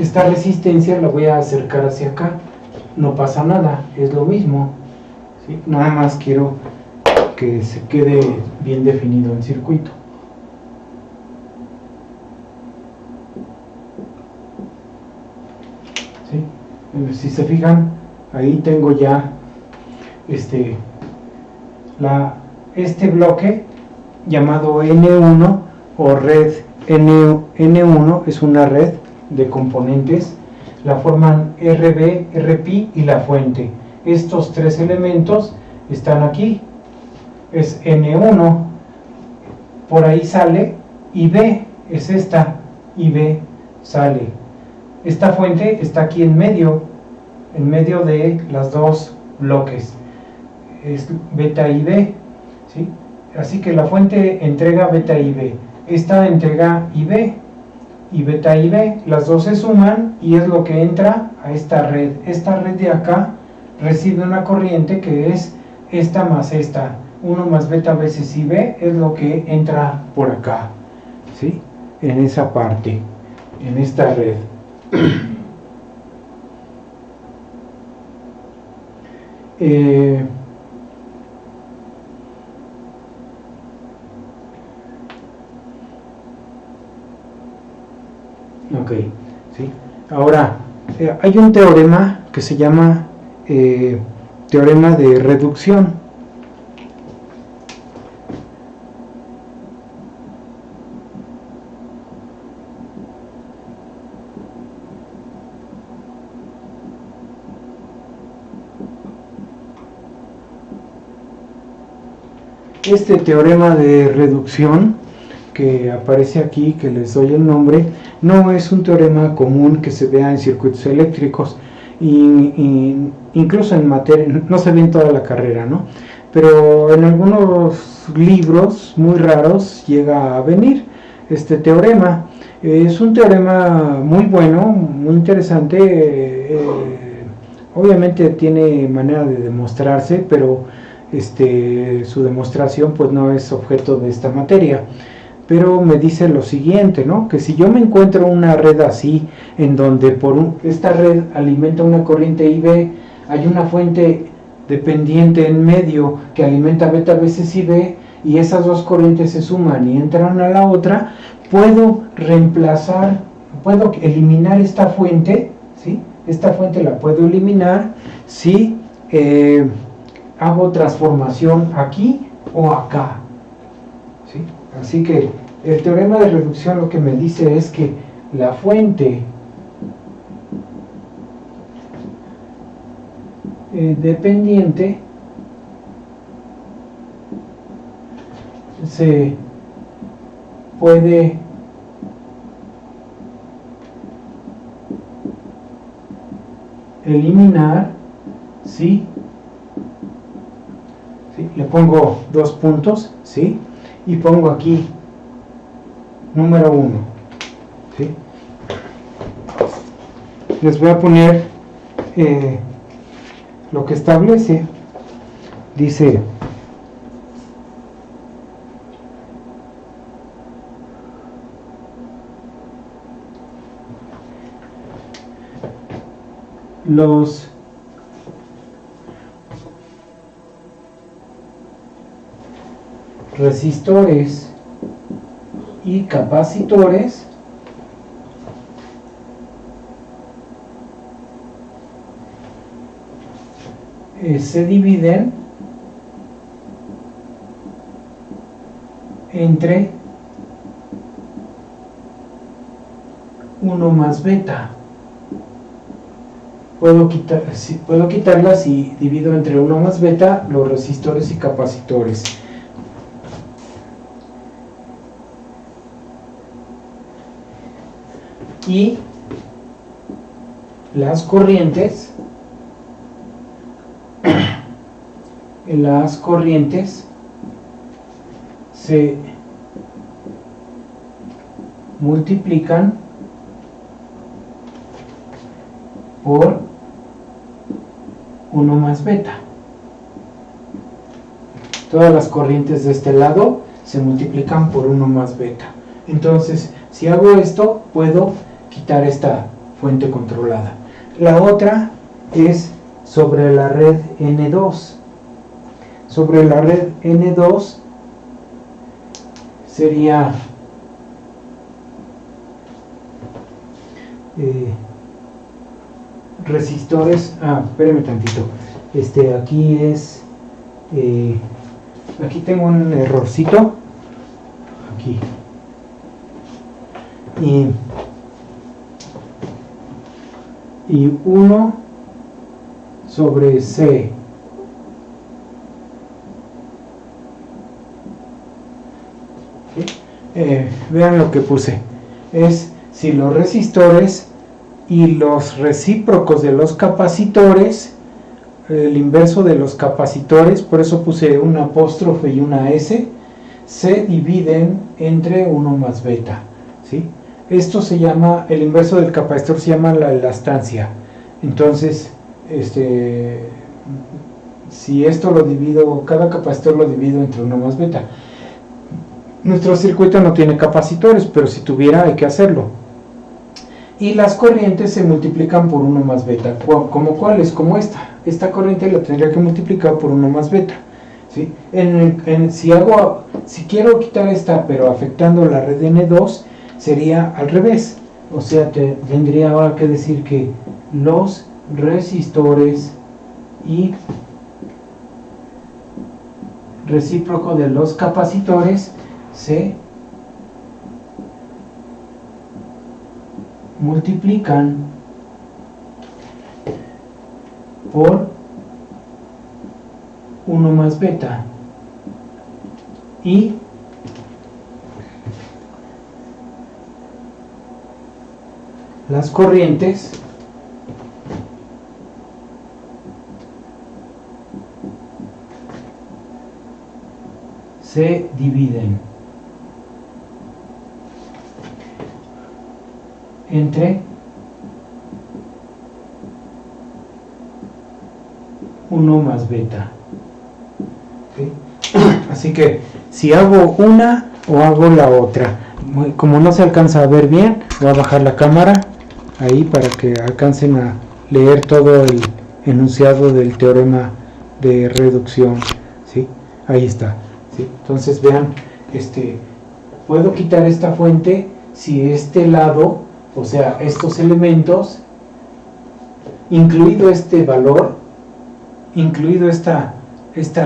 Esta resistencia la voy a acercar hacia acá, no pasa nada, es lo mismo, ¿sí? Nada más quiero que se quede bien definido el circuito. ¿Sí? Si se fijan, ahí tengo ya este bloque llamado N1 o red N1 es una red de componentes, la forman RB, RPi y la fuente. Estos tres elementos están aquí, es N1, por ahí sale IB, es esta, IB sale. Esta fuente está aquí en medio de las dos bloques, es beta IB, ¿sí? así que la fuente entrega beta IB, esta entrega IB y beta IB, las dos se suman y es lo que entra a esta red. Esta red de acá recibe una corriente que es esta más esta, 1 más beta veces IB es lo que entra por acá, ¿sí? En esa parte, en esta red. Ok, ¿sí? Ahora, hay un teorema que se llama teorema de reducción. Este teorema de reducción que aparece aquí, que les doy el nombre, no es un teorema común que se vea en circuitos eléctricos, incluso en materia, no se ve en toda la carrera, ¿no? Pero en algunos libros muy raros llega a venir este teorema. Es un teorema muy bueno, muy interesante, obviamente tiene manera de demostrarse, pero su demostración pues no es objeto de esta materia. Pero me dice lo siguiente, ¿no? Que si yo me encuentro una red así, en donde esta red alimenta una corriente IB, hay una fuente dependiente en medio que alimenta beta veces IB, y esas dos corrientes se suman y entran a la otra, puedo eliminar esta fuente, ¿sí? Esta fuente la puedo eliminar si hago transformación aquí o acá, ¿sí? Así que el teorema de reducción lo que me dice es que la fuente dependiente se puede eliminar si le pongo 2 puntos, ¿sí? Y pongo aquí número 1, ¿sí? Les voy a poner lo que establece. Dice: los resistores y capacitores se dividen entre 1 más beta. Puedo quitarla si divido entre 1 más beta los resistores y capacitores. Y las corrientes se multiplican por 1 más beta. Todas las corrientes de este lado se multiplican por 1 más beta. Entonces, si hago esto, puedo quitar esta fuente controlada. La otra es sobre la red N2. Sobre la red N2 sería resistores. Espérame tantito. Aquí es aquí tengo un errorcito aquí, y 1 sobre C. Vean lo que puse. Es si los resistores y los recíprocos de los capacitores, el inverso de los capacitores, por eso puse una apóstrofe y una S, se dividen entre 1 más beta, ¿sí? Esto se llama, el inverso del capacitor se llama la elastancia. Entonces, si esto lo divido, cada capacitor lo divido entre 1 más beta. Nuestro circuito no tiene capacitores, pero si tuviera hay que hacerlo. Y las corrientes se multiplican por 1 más beta. ¿Como cuáles? Como esta. Esta corriente la tendría que multiplicar por 1 más beta, ¿sí? Si quiero quitar esta, pero afectando la red N2, sería al revés. O sea, tendría ahora que decir que los resistores y recíproco de los capacitores se multiplican por 1 más beta y las corrientes se dividen entre 1 más beta. ¿Sí? Así que si hago una o hago la otra, como no se alcanza a ver bien, voy a bajar la cámara ahí para que alcancen a leer todo el enunciado del teorema de reducción, ¿sí? Ahí está, ¿sí? Entonces vean, puedo quitar esta fuente si este lado, o sea, estos elementos, incluido este valor, incluido esta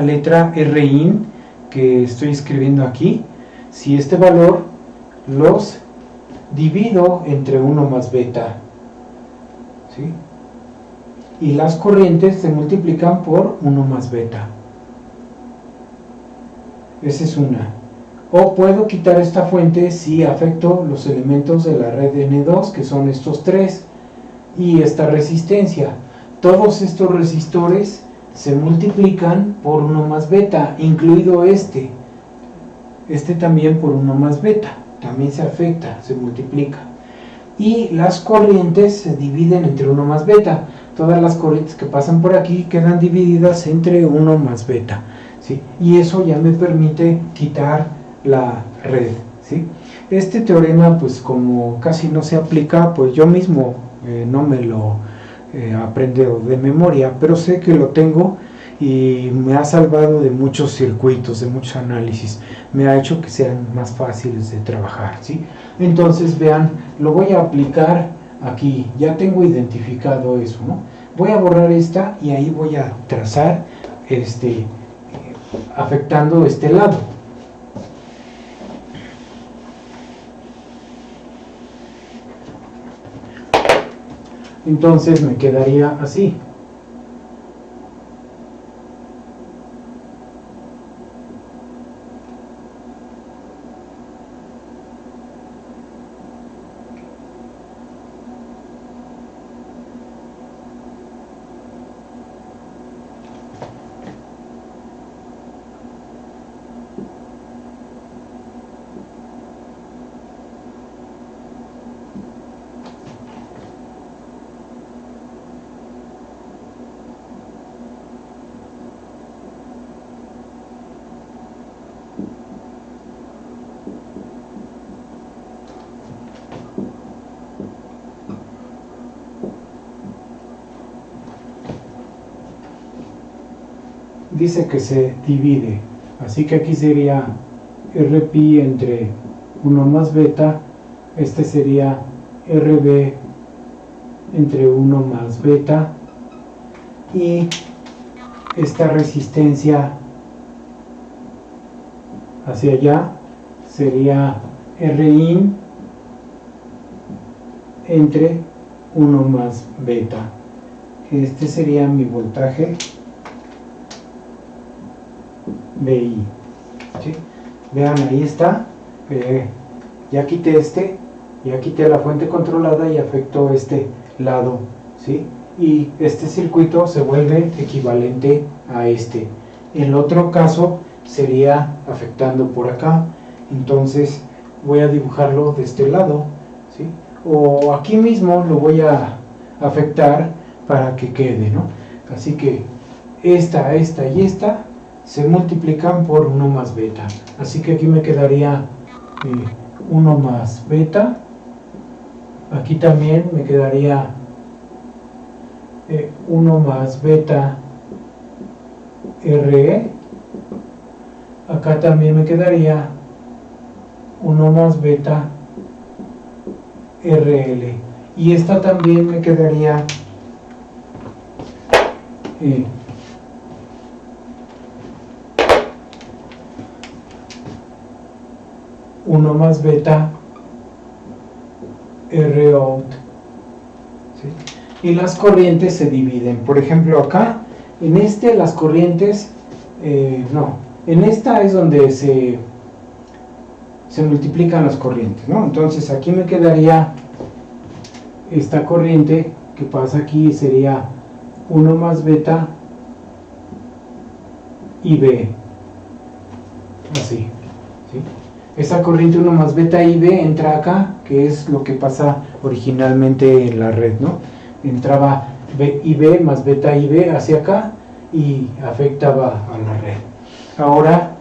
letra Rin que estoy escribiendo aquí, si este valor los divido entre 1 más beta, ¿sí? Y las corrientes se multiplican por 1 más beta. Esa es una. O puedo quitar esta fuente si afecto los elementos de la red N2, que son estos tres, y esta resistencia. Todos estos resistores se multiplican por 1 más beta, incluido este también por 1 más beta, también se afecta, se multiplica. Y las corrientes se dividen entre 1 más beta. Todas las corrientes que pasan por aquí quedan divididas entre 1 más beta, ¿sí? Y eso ya me permite quitar la red, ¿sí? Este teorema, pues como casi no se aplica, pues yo mismo no me lo aprendo de memoria, pero sé que lo tengo y me ha salvado de muchos circuitos, de muchos análisis, me ha hecho que sean más fáciles de trabajar, ¿sí? Entonces vean, lo voy a aplicar aquí, ya tengo identificado eso, ¿no? Voy a borrar esta y ahí voy a trazar afectando este lado. Entonces me quedaría así. Dice que se divide, así que aquí sería Rpi entre 1 más beta, este sería Rb entre 1 más beta, y esta resistencia hacia allá sería Rin entre 1 más beta. Este sería mi voltaje BI, ¿sí? Vean, ahí está, ya quité ya quité la fuente controlada y afectó este lado, ¿sí? Y este circuito se vuelve equivalente a este. El otro caso sería afectando por acá. Entonces voy a dibujarlo de este lado, ¿sí? O aquí mismo lo voy a afectar para que quede, ¿no? Así que esta y esta se multiplican por 1 más beta. Así que aquí me quedaría 1 más beta. Aquí también me quedaría 1 más beta RE. Acá también me quedaría 1 más beta RL. Y esta también me quedaría 1 más beta Rout, ¿sí? Y las corrientes se dividen. Por ejemplo, acá en las corrientes en esta es donde se multiplican las corrientes, ¿no? Entonces aquí me quedaría esta corriente que pasa aquí, sería 1 más beta IB, así, ¿sí? Esta corriente 1 más beta IB entra acá, que es lo que pasa originalmente en la red, ¿no? Entraba IB más beta IB hacia acá y afectaba a la red. Ahora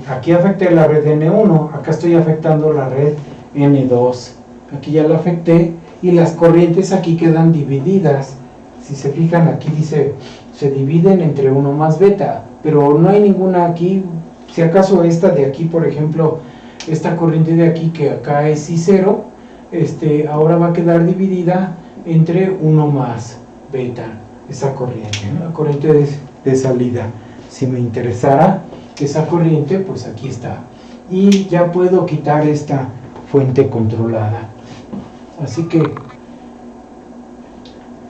aquí afecté la red N1, acá estoy afectando la red N2, aquí ya la afecté y las corrientes aquí quedan divididas. Si se fijan, aquí dice se dividen entre 1 más beta, pero no hay ninguna aquí. Si acaso esta de aquí, por ejemplo, esta corriente de aquí que acá es I0, ahora va a quedar dividida entre 1 más beta, esa corriente, ¿no? La corriente de salida. Si me interesara esa corriente, pues aquí está. Y ya puedo quitar esta fuente controlada. Así que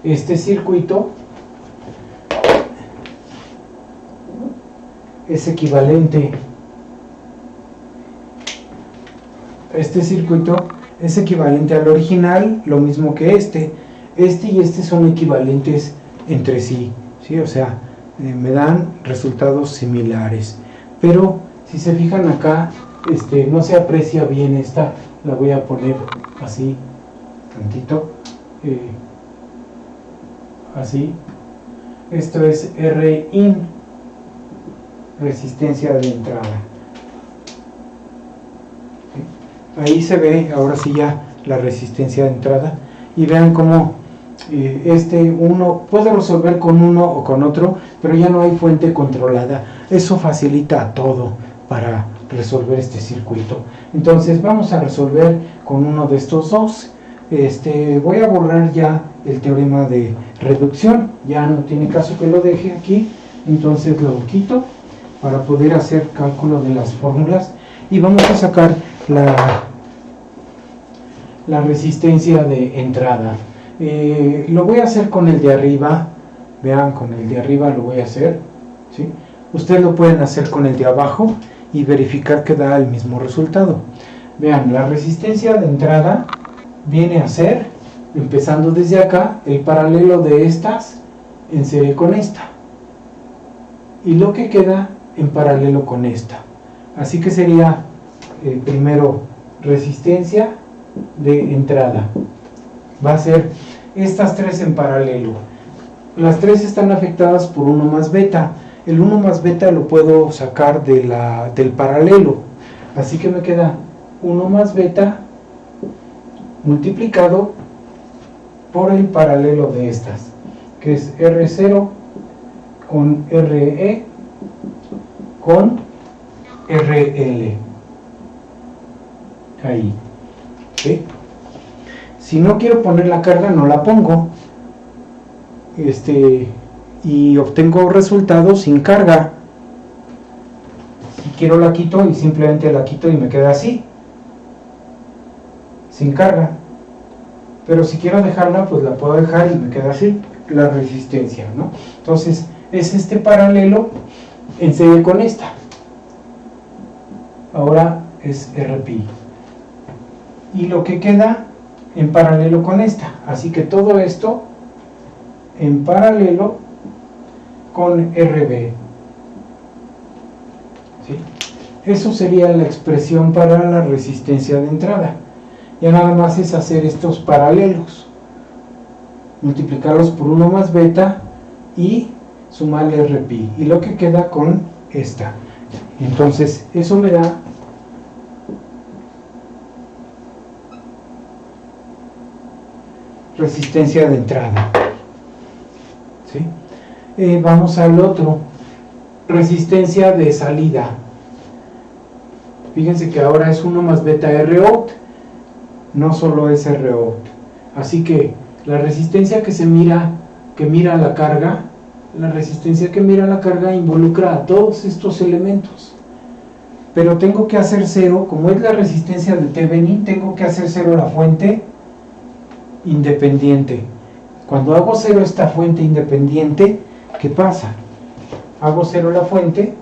este circuito es equivalente. Este circuito es equivalente al original, lo mismo que este y este son equivalentes entre sí, ¿sí? O sea, me dan resultados similares. Pero si se fijan acá, no se aprecia bien esta, la voy a poner así, tantito, así. Esto es Rin, resistencia de entrada. Ahí se ve, ahora sí ya, la resistencia de entrada. Y vean cómo uno puede resolver con uno o con otro, pero ya no hay fuente controlada. Eso facilita todo para resolver este circuito. Entonces vamos a resolver con uno de estos dos. Voy a borrar ya el teorema de reducción, ya no tiene caso que lo deje aquí, entonces lo quito para poder hacer cálculo de las fórmulas y vamos a sacar la resistencia de entrada. Lo voy a hacer con el de arriba, vean, con el de arriba lo voy a hacer, ¿sí? Ustedes lo pueden hacer con el de abajo y verificar que da el mismo resultado. Vean, la resistencia de entrada viene a ser, empezando desde acá, el paralelo de estas en serie con esta y lo que queda en paralelo con esta. Así que sería primero resistencia de entrada, va a ser estas tres en paralelo. Las tres están afectadas por 1 más beta. El 1 más beta lo puedo sacar del paralelo, así que me queda 1 más beta multiplicado por el paralelo de estas, que es R0 con RE con RL. Ahí, ¿sí? Si no quiero poner la carga, no la pongo, y obtengo resultados sin carga. Si quiero la quito y simplemente la quito y me queda así, sin carga. Pero si quiero dejarla, pues la puedo dejar y me queda así, la resistencia, ¿no? Entonces es este paralelo en serie con esta. Ahora es RPI. Y lo que queda en paralelo con esta. Así que todo esto en paralelo con RB. ¿sí? Eso sería la expresión para la resistencia de entrada. Ya nada más es hacer estos paralelos, multiplicarlos por 1 más beta y sumarle Rpi, y lo que queda con esta. Entonces eso me da resistencia de entrada, ¿sí? Vamos al otro, resistencia de salida. Fíjense que ahora es 1 más beta Rout, no solo es Rout. Así que la resistencia que mira la carga, involucra a todos estos elementos. Pero tengo que hacer cero, como es la resistencia de Thevenin, tengo que hacer cero la fuente independiente. Cuando hago cero esta fuente independiente, ¿qué pasa? Hago cero la fuente,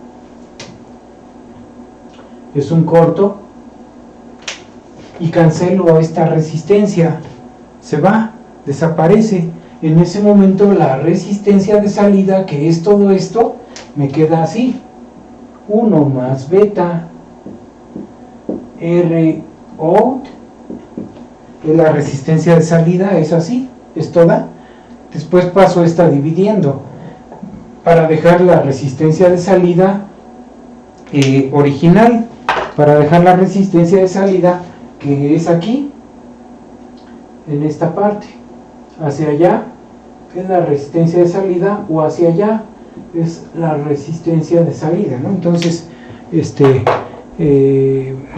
es un corto, y cancelo esta resistencia, se va, desaparece. En ese momento la resistencia de salida, que es todo esto, me queda así: 1 más beta Rout, la resistencia de salida es así, es toda. Después paso esta dividiendo para dejar la resistencia de salida original, para dejar la resistencia de salida que es aquí, en esta parte. Hacia allá es la resistencia de salida, o hacia allá es la resistencia de salida, ¿no? Entonces,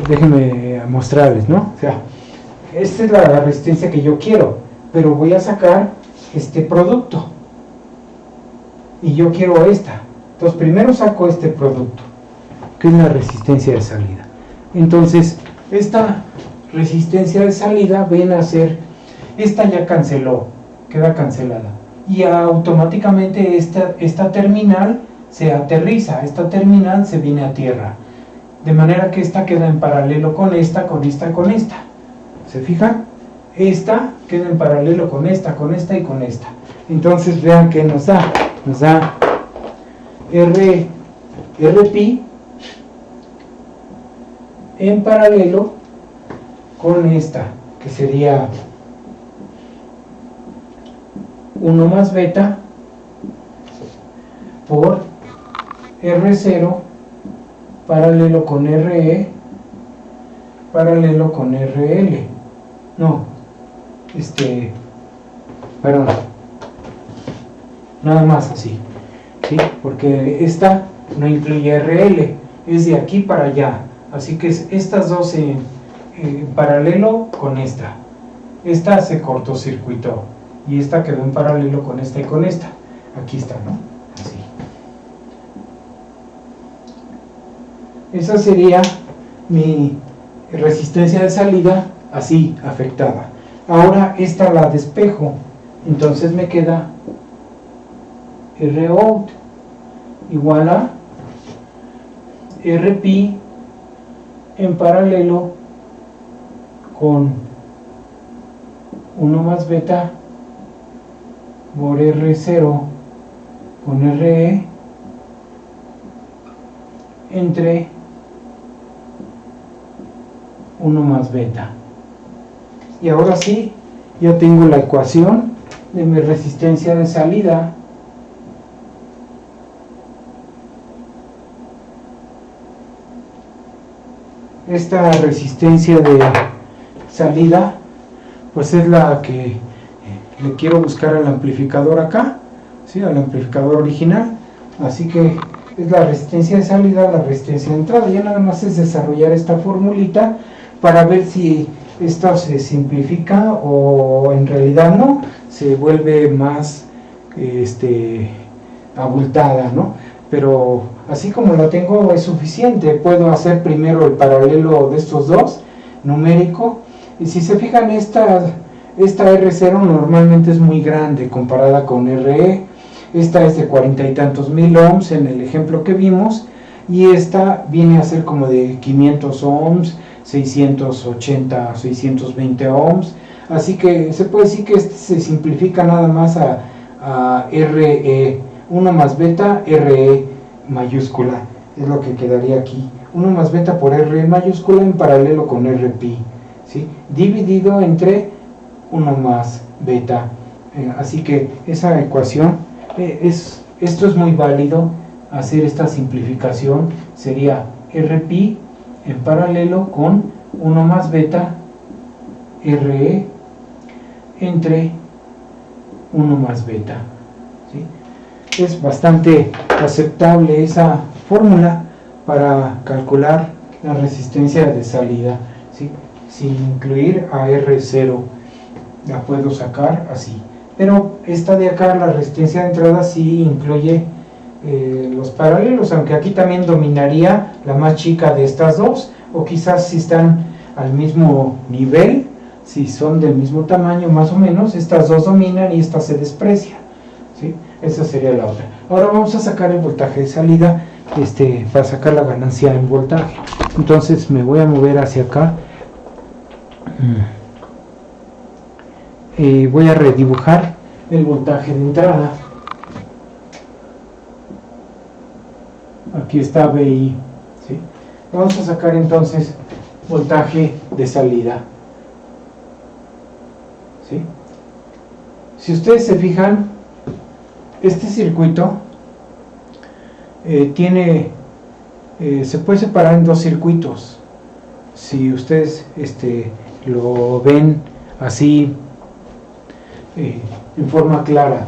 déjenme mostrarles, ¿no? O sea, esta es la resistencia que yo quiero, pero voy a sacar este producto y yo quiero esta. Entonces primero saco este producto, que es la resistencia de salida. Entonces esta resistencia de salida viene a ser, esta ya canceló, queda cancelada, y automáticamente esta terminal se aterriza, esta terminal se viene a tierra, de manera que esta queda en paralelo con esta, con esta, con esta. ¿Se fijan? Esta queda en paralelo con esta y con esta. Entonces vean que nos da Rpi en paralelo con esta, que sería 1 más beta por R0 paralelo con Re paralelo con RL. No, perdón, nada más así, ¿sí? Porque esta no incluye RL, es de aquí para allá, así que es estas dos en paralelo con esta. Esta se cortocircuitó y esta quedó en paralelo con esta y con esta. Aquí está, ¿no? Así. Esa sería mi resistencia de salida, así, afectada. Ahora esta la despejo, entonces me queda Rout igual a Rpi en paralelo con 1 más beta por R0 con Re entre 1 más beta. Y ahora sí, ya tengo la ecuación de mi resistencia de salida. Esta resistencia de salida pues es la que le quiero buscar al amplificador acá, ¿sí? Al amplificador original. Así que es la resistencia de salida, la resistencia de entrada. Ya nada más es desarrollar esta formulita para ver si esto se simplifica o en realidad no, se vuelve más abultada, ¿no? Pero así como la tengo es suficiente. Puedo hacer primero el paralelo de estos dos, numérico, y si se fijan esta R0 normalmente es muy grande comparada con RE. Esta es de 40 y tantos mil ohms en el ejemplo que vimos, y esta viene a ser como de 500 ohms, 680, 620 ohms. Así que se puede decir que este se simplifica nada más a RE, 1 más beta, RE mayúscula. es lo que quedaría aquí. 1 más beta por R mayúscula en paralelo con R pi, ¿sí? Dividido entre 1 más beta. Así que esa ecuación, esto es muy válido. Hacer esta simplificación sería R pi en paralelo con 1 más beta RE entre 1 más beta, ¿sí? Es bastante aceptable esa fórmula para calcular la resistencia de salida, ¿sí? Sin incluir a R0, la puedo sacar así. Pero esta de acá, la resistencia de entrada, sí incluye los paralelos, aunque aquí también dominaría la más chica de estas dos, o quizás si están al mismo nivel, si son del mismo tamaño más o menos, estas dos dominan y esta se desprecia, ¿sí? Esa sería la otra. Ahora vamos a sacar el voltaje de salida, para sacar la ganancia en voltaje. Entonces me voy a mover hacia acá y voy a redibujar el voltaje de entrada. Aquí está VI, ¿sí? Vamos a sacar entonces voltaje de salida, ¿sí? Si ustedes se fijan, este circuito se puede separar en dos circuitos. Si ustedes lo ven así en forma clara,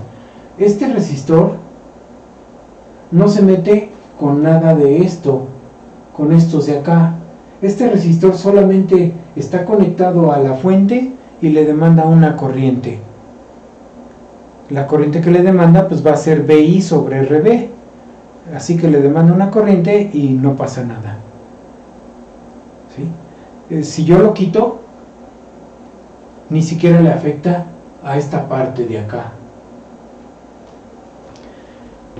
este resistor no se mete con nada de esto, con estos de acá. Este resistor solamente está conectado a la fuente y le demanda una corriente. La corriente que le demanda pues va a ser VI sobre RB, así que le demanda una corriente y no pasa nada, ¿sí? Si yo lo quito, ni siquiera le afecta a esta parte de acá.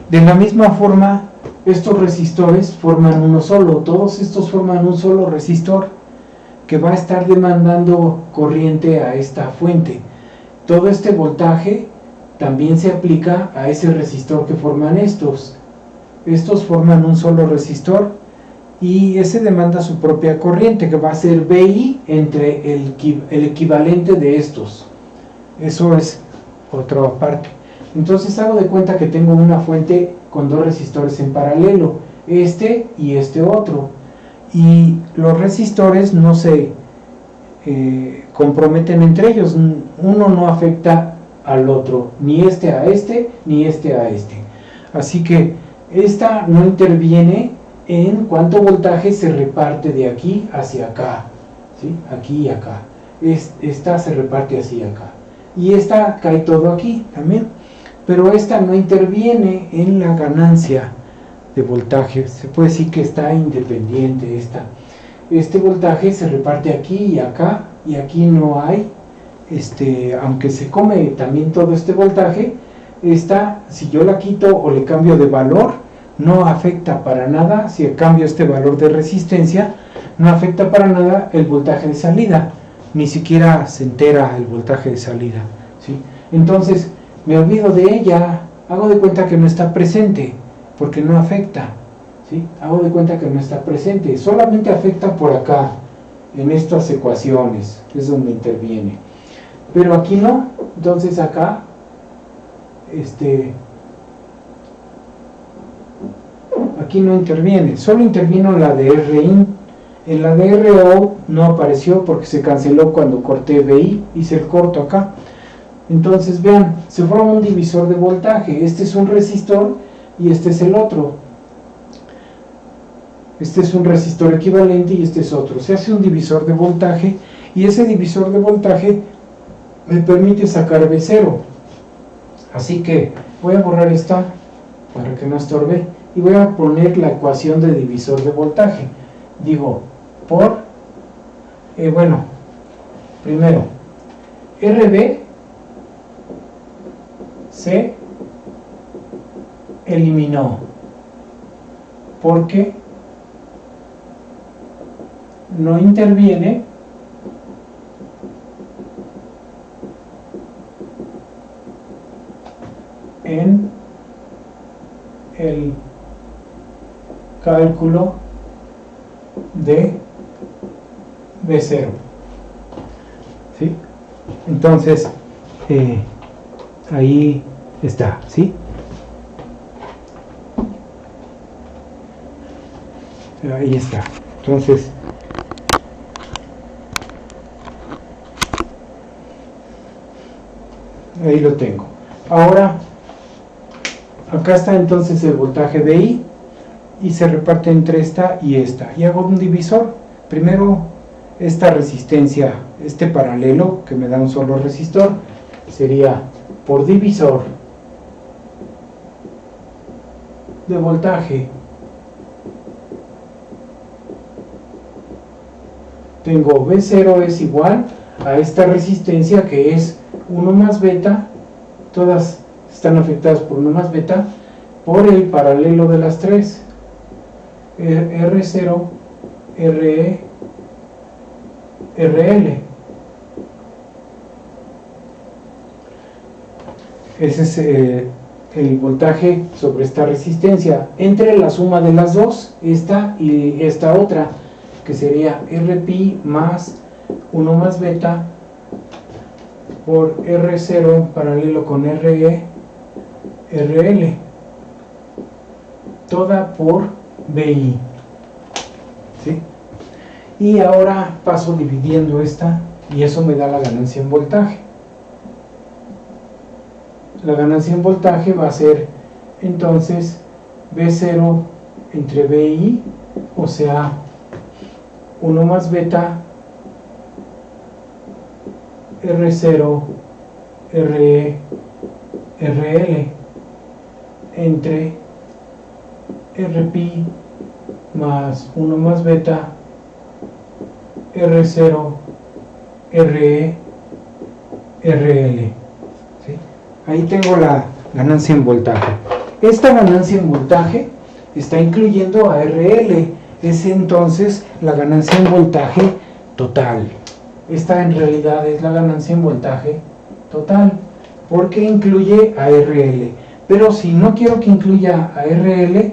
De la misma forma, estos resistores forman uno solo, todos estos forman un solo resistor que va a estar demandando corriente a esta fuente. Todo este voltaje también se aplica a ese resistor que forman estos. Estos forman un solo resistor y ese demanda su propia corriente, que va a ser VI entre el equivalente de estos. Eso es otra parte. Entonces hago de cuenta que tengo una fuente con dos resistores en paralelo, este y este otro, y los resistores no se comprometen entre ellos, uno no afecta al otro, ni este a este, ni este a este. Así que esta no interviene en cuánto voltaje se reparte de aquí hacia acá, ¿sí? Aquí y acá. Esta se reparte así acá. Y esta cae todo aquí también. Pero esta no interviene en la ganancia de voltaje. Se puede decir que está independiente esta. Este voltaje se reparte aquí y aquí no hay, aunque se come también todo este voltaje, esta, si yo la quito o le cambio de valor, no afecta para nada. Si cambio este valor de resistencia, no afecta para nada el voltaje de salida, ni siquiera se entera el voltaje de salida, ¿sí? Entonces me olvido de ella, hago de cuenta que no está presente, porque no afecta, ¿sí? Hago de cuenta que no está presente, solamente afecta por acá, en estas ecuaciones, es donde interviene. Pero aquí no, entonces acá, aquí no interviene, solo intervino la de RIN. En la de RO no apareció porque se canceló cuando corté VI, hice el corto acá. Entonces vean, se forma un divisor de voltaje, este es un resistor y este es el otro. Este es un resistor equivalente y este es otro. Se hace un divisor de voltaje y ese divisor de voltaje me permite sacar V0. Así que voy a borrar esta para que no estorbe y voy a poner la ecuación de divisor de voltaje. Digo, primero, RB se eliminó porque no interviene en el cálculo de B0. ¿Sí? Entonces, ahí está, ¿sí? Ahí está. Entonces, ahí lo tengo. Ahora, acá está entonces el voltaje de I y se reparte entre esta y esta. Y hago un divisor. Primero, esta resistencia, este paralelo que me da un solo resistor, sería por divisor de voltaje. Tengo B0 es igual a esta resistencia que es 1 más beta, todas están afectadas por 1 más beta, por el paralelo de las tres, R0, RE, RL. Ese es el voltaje sobre esta resistencia, entre la suma de las dos, esta y esta otra, que sería Rpi más 1 más beta por R0 paralelo con RE, RL, toda por BI, ¿sí? Y ahora paso dividiendo esta y eso me da la ganancia en voltaje. La ganancia en voltaje va a ser entonces B0 entre BI, o sea 1 más beta R0 RE RL entre Rpi más 1 más beta R0 RE RL. ¿Sí? Ahí tengo la ganancia en voltaje. Esta ganancia en voltaje está incluyendo a RL. Es entonces la ganancia en voltaje total. Esta en realidad es la ganancia en voltaje total, porque incluye a RL. Pero si no quiero que incluya a RL,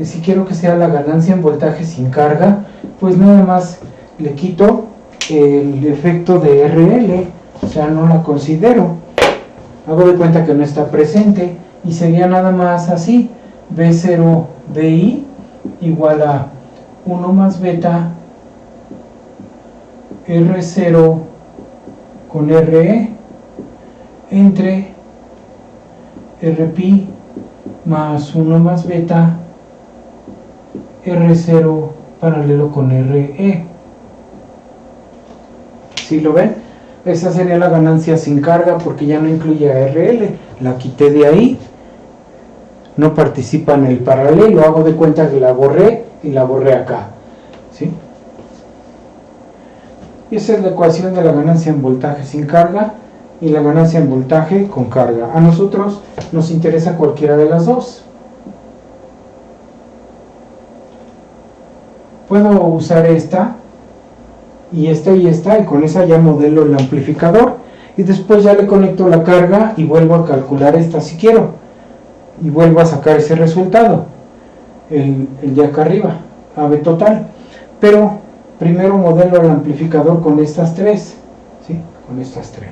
si quiero que sea la ganancia en voltaje sin carga, pues nada más le quito el efecto de RL, o sea, no la considero. Hago de cuenta que no está presente y sería nada más así: B0 BI igual a 1 más beta R0 con RE entre Rpi más 1 más beta R0 paralelo con RE. ¿Sí lo ven? Esa sería la ganancia sin carga porque ya no incluye a RL. La quité de ahí. No participa en el paralelo. Hago de cuenta que la borré y la borré acá. ¿Sí? Y esa es la ecuación de la ganancia en voltaje sin carga y la ganancia en voltaje con carga. A nosotros nos interesa cualquiera de las dos. Puedo usar esta y esta y con esa ya modelo el amplificador y después ya le conecto la carga y vuelvo a calcular esta si quiero y vuelvo a sacar ese resultado, el de acá arriba, AB total. Pero primero modelo el amplificador con estas tres, ¿sí? Con estas tres.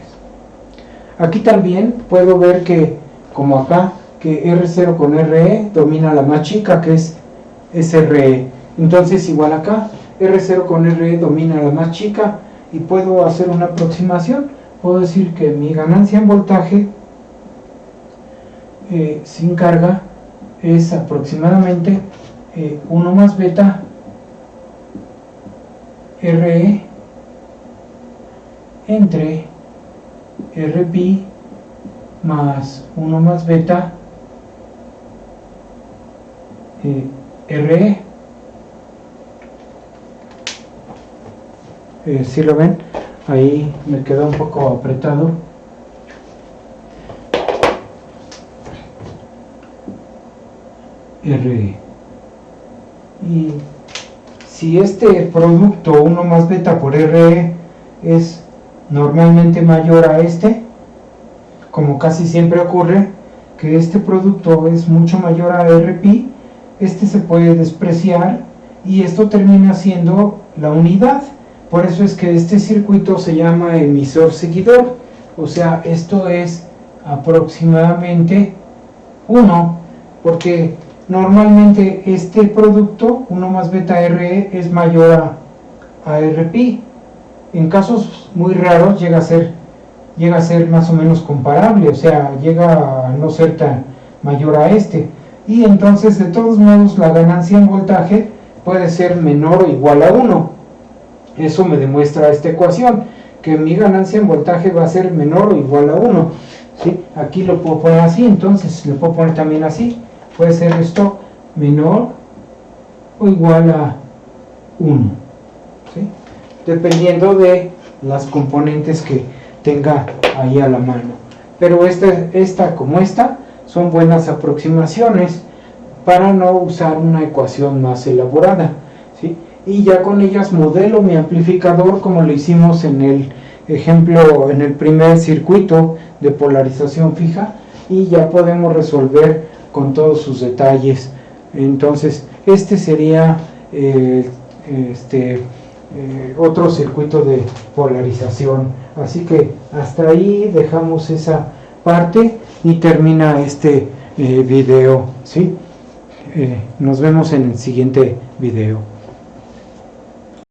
Aquí también puedo ver que, como acá, que R0 con RE domina la más chica, que es SRE. Entonces, igual acá, R0 con RE domina la más chica y puedo hacer una aproximación. Puedo decir que mi ganancia en voltaje sin carga es aproximadamente 1 más beta RE entre Rpi más 1 más beta RE. ¿Sí lo ven? Ahí me queda un poco apretado. RE. Y si este producto 1 más beta por RE es normalmente mayor a este, como casi siempre ocurre, que este producto es mucho mayor a Rpi, este se puede despreciar y esto termina siendo la unidad. Por eso es que este circuito se llama emisor seguidor, o sea, esto es aproximadamente 1, porque normalmente este producto 1 más beta RE es mayor a RPi. En casos muy raros llega a ser más o menos comparable, o sea, llega a no ser tan mayor a este, y entonces de todos modos la ganancia en voltaje puede ser menor o igual a 1. Eso me demuestra esta ecuación, que mi ganancia en voltaje va a ser menor o igual a 1. ¿Sí? Aquí lo puedo poner así, entonces lo puedo poner también así. Puede ser esto menor o igual a 1. ¿Sí? Dependiendo de las componentes que tenga ahí a la mano. Pero esta como esta son buenas aproximaciones para no usar una ecuación más elaborada. ¿Sí? Y ya con ellas modelo mi amplificador como lo hicimos en el ejemplo, en el primer circuito de polarización fija, y ya podemos resolver con todos sus detalles. Entonces este sería otro circuito de polarización. Así que hasta ahí dejamos esa parte y termina este video, ¿sí? Nos vemos en el siguiente video.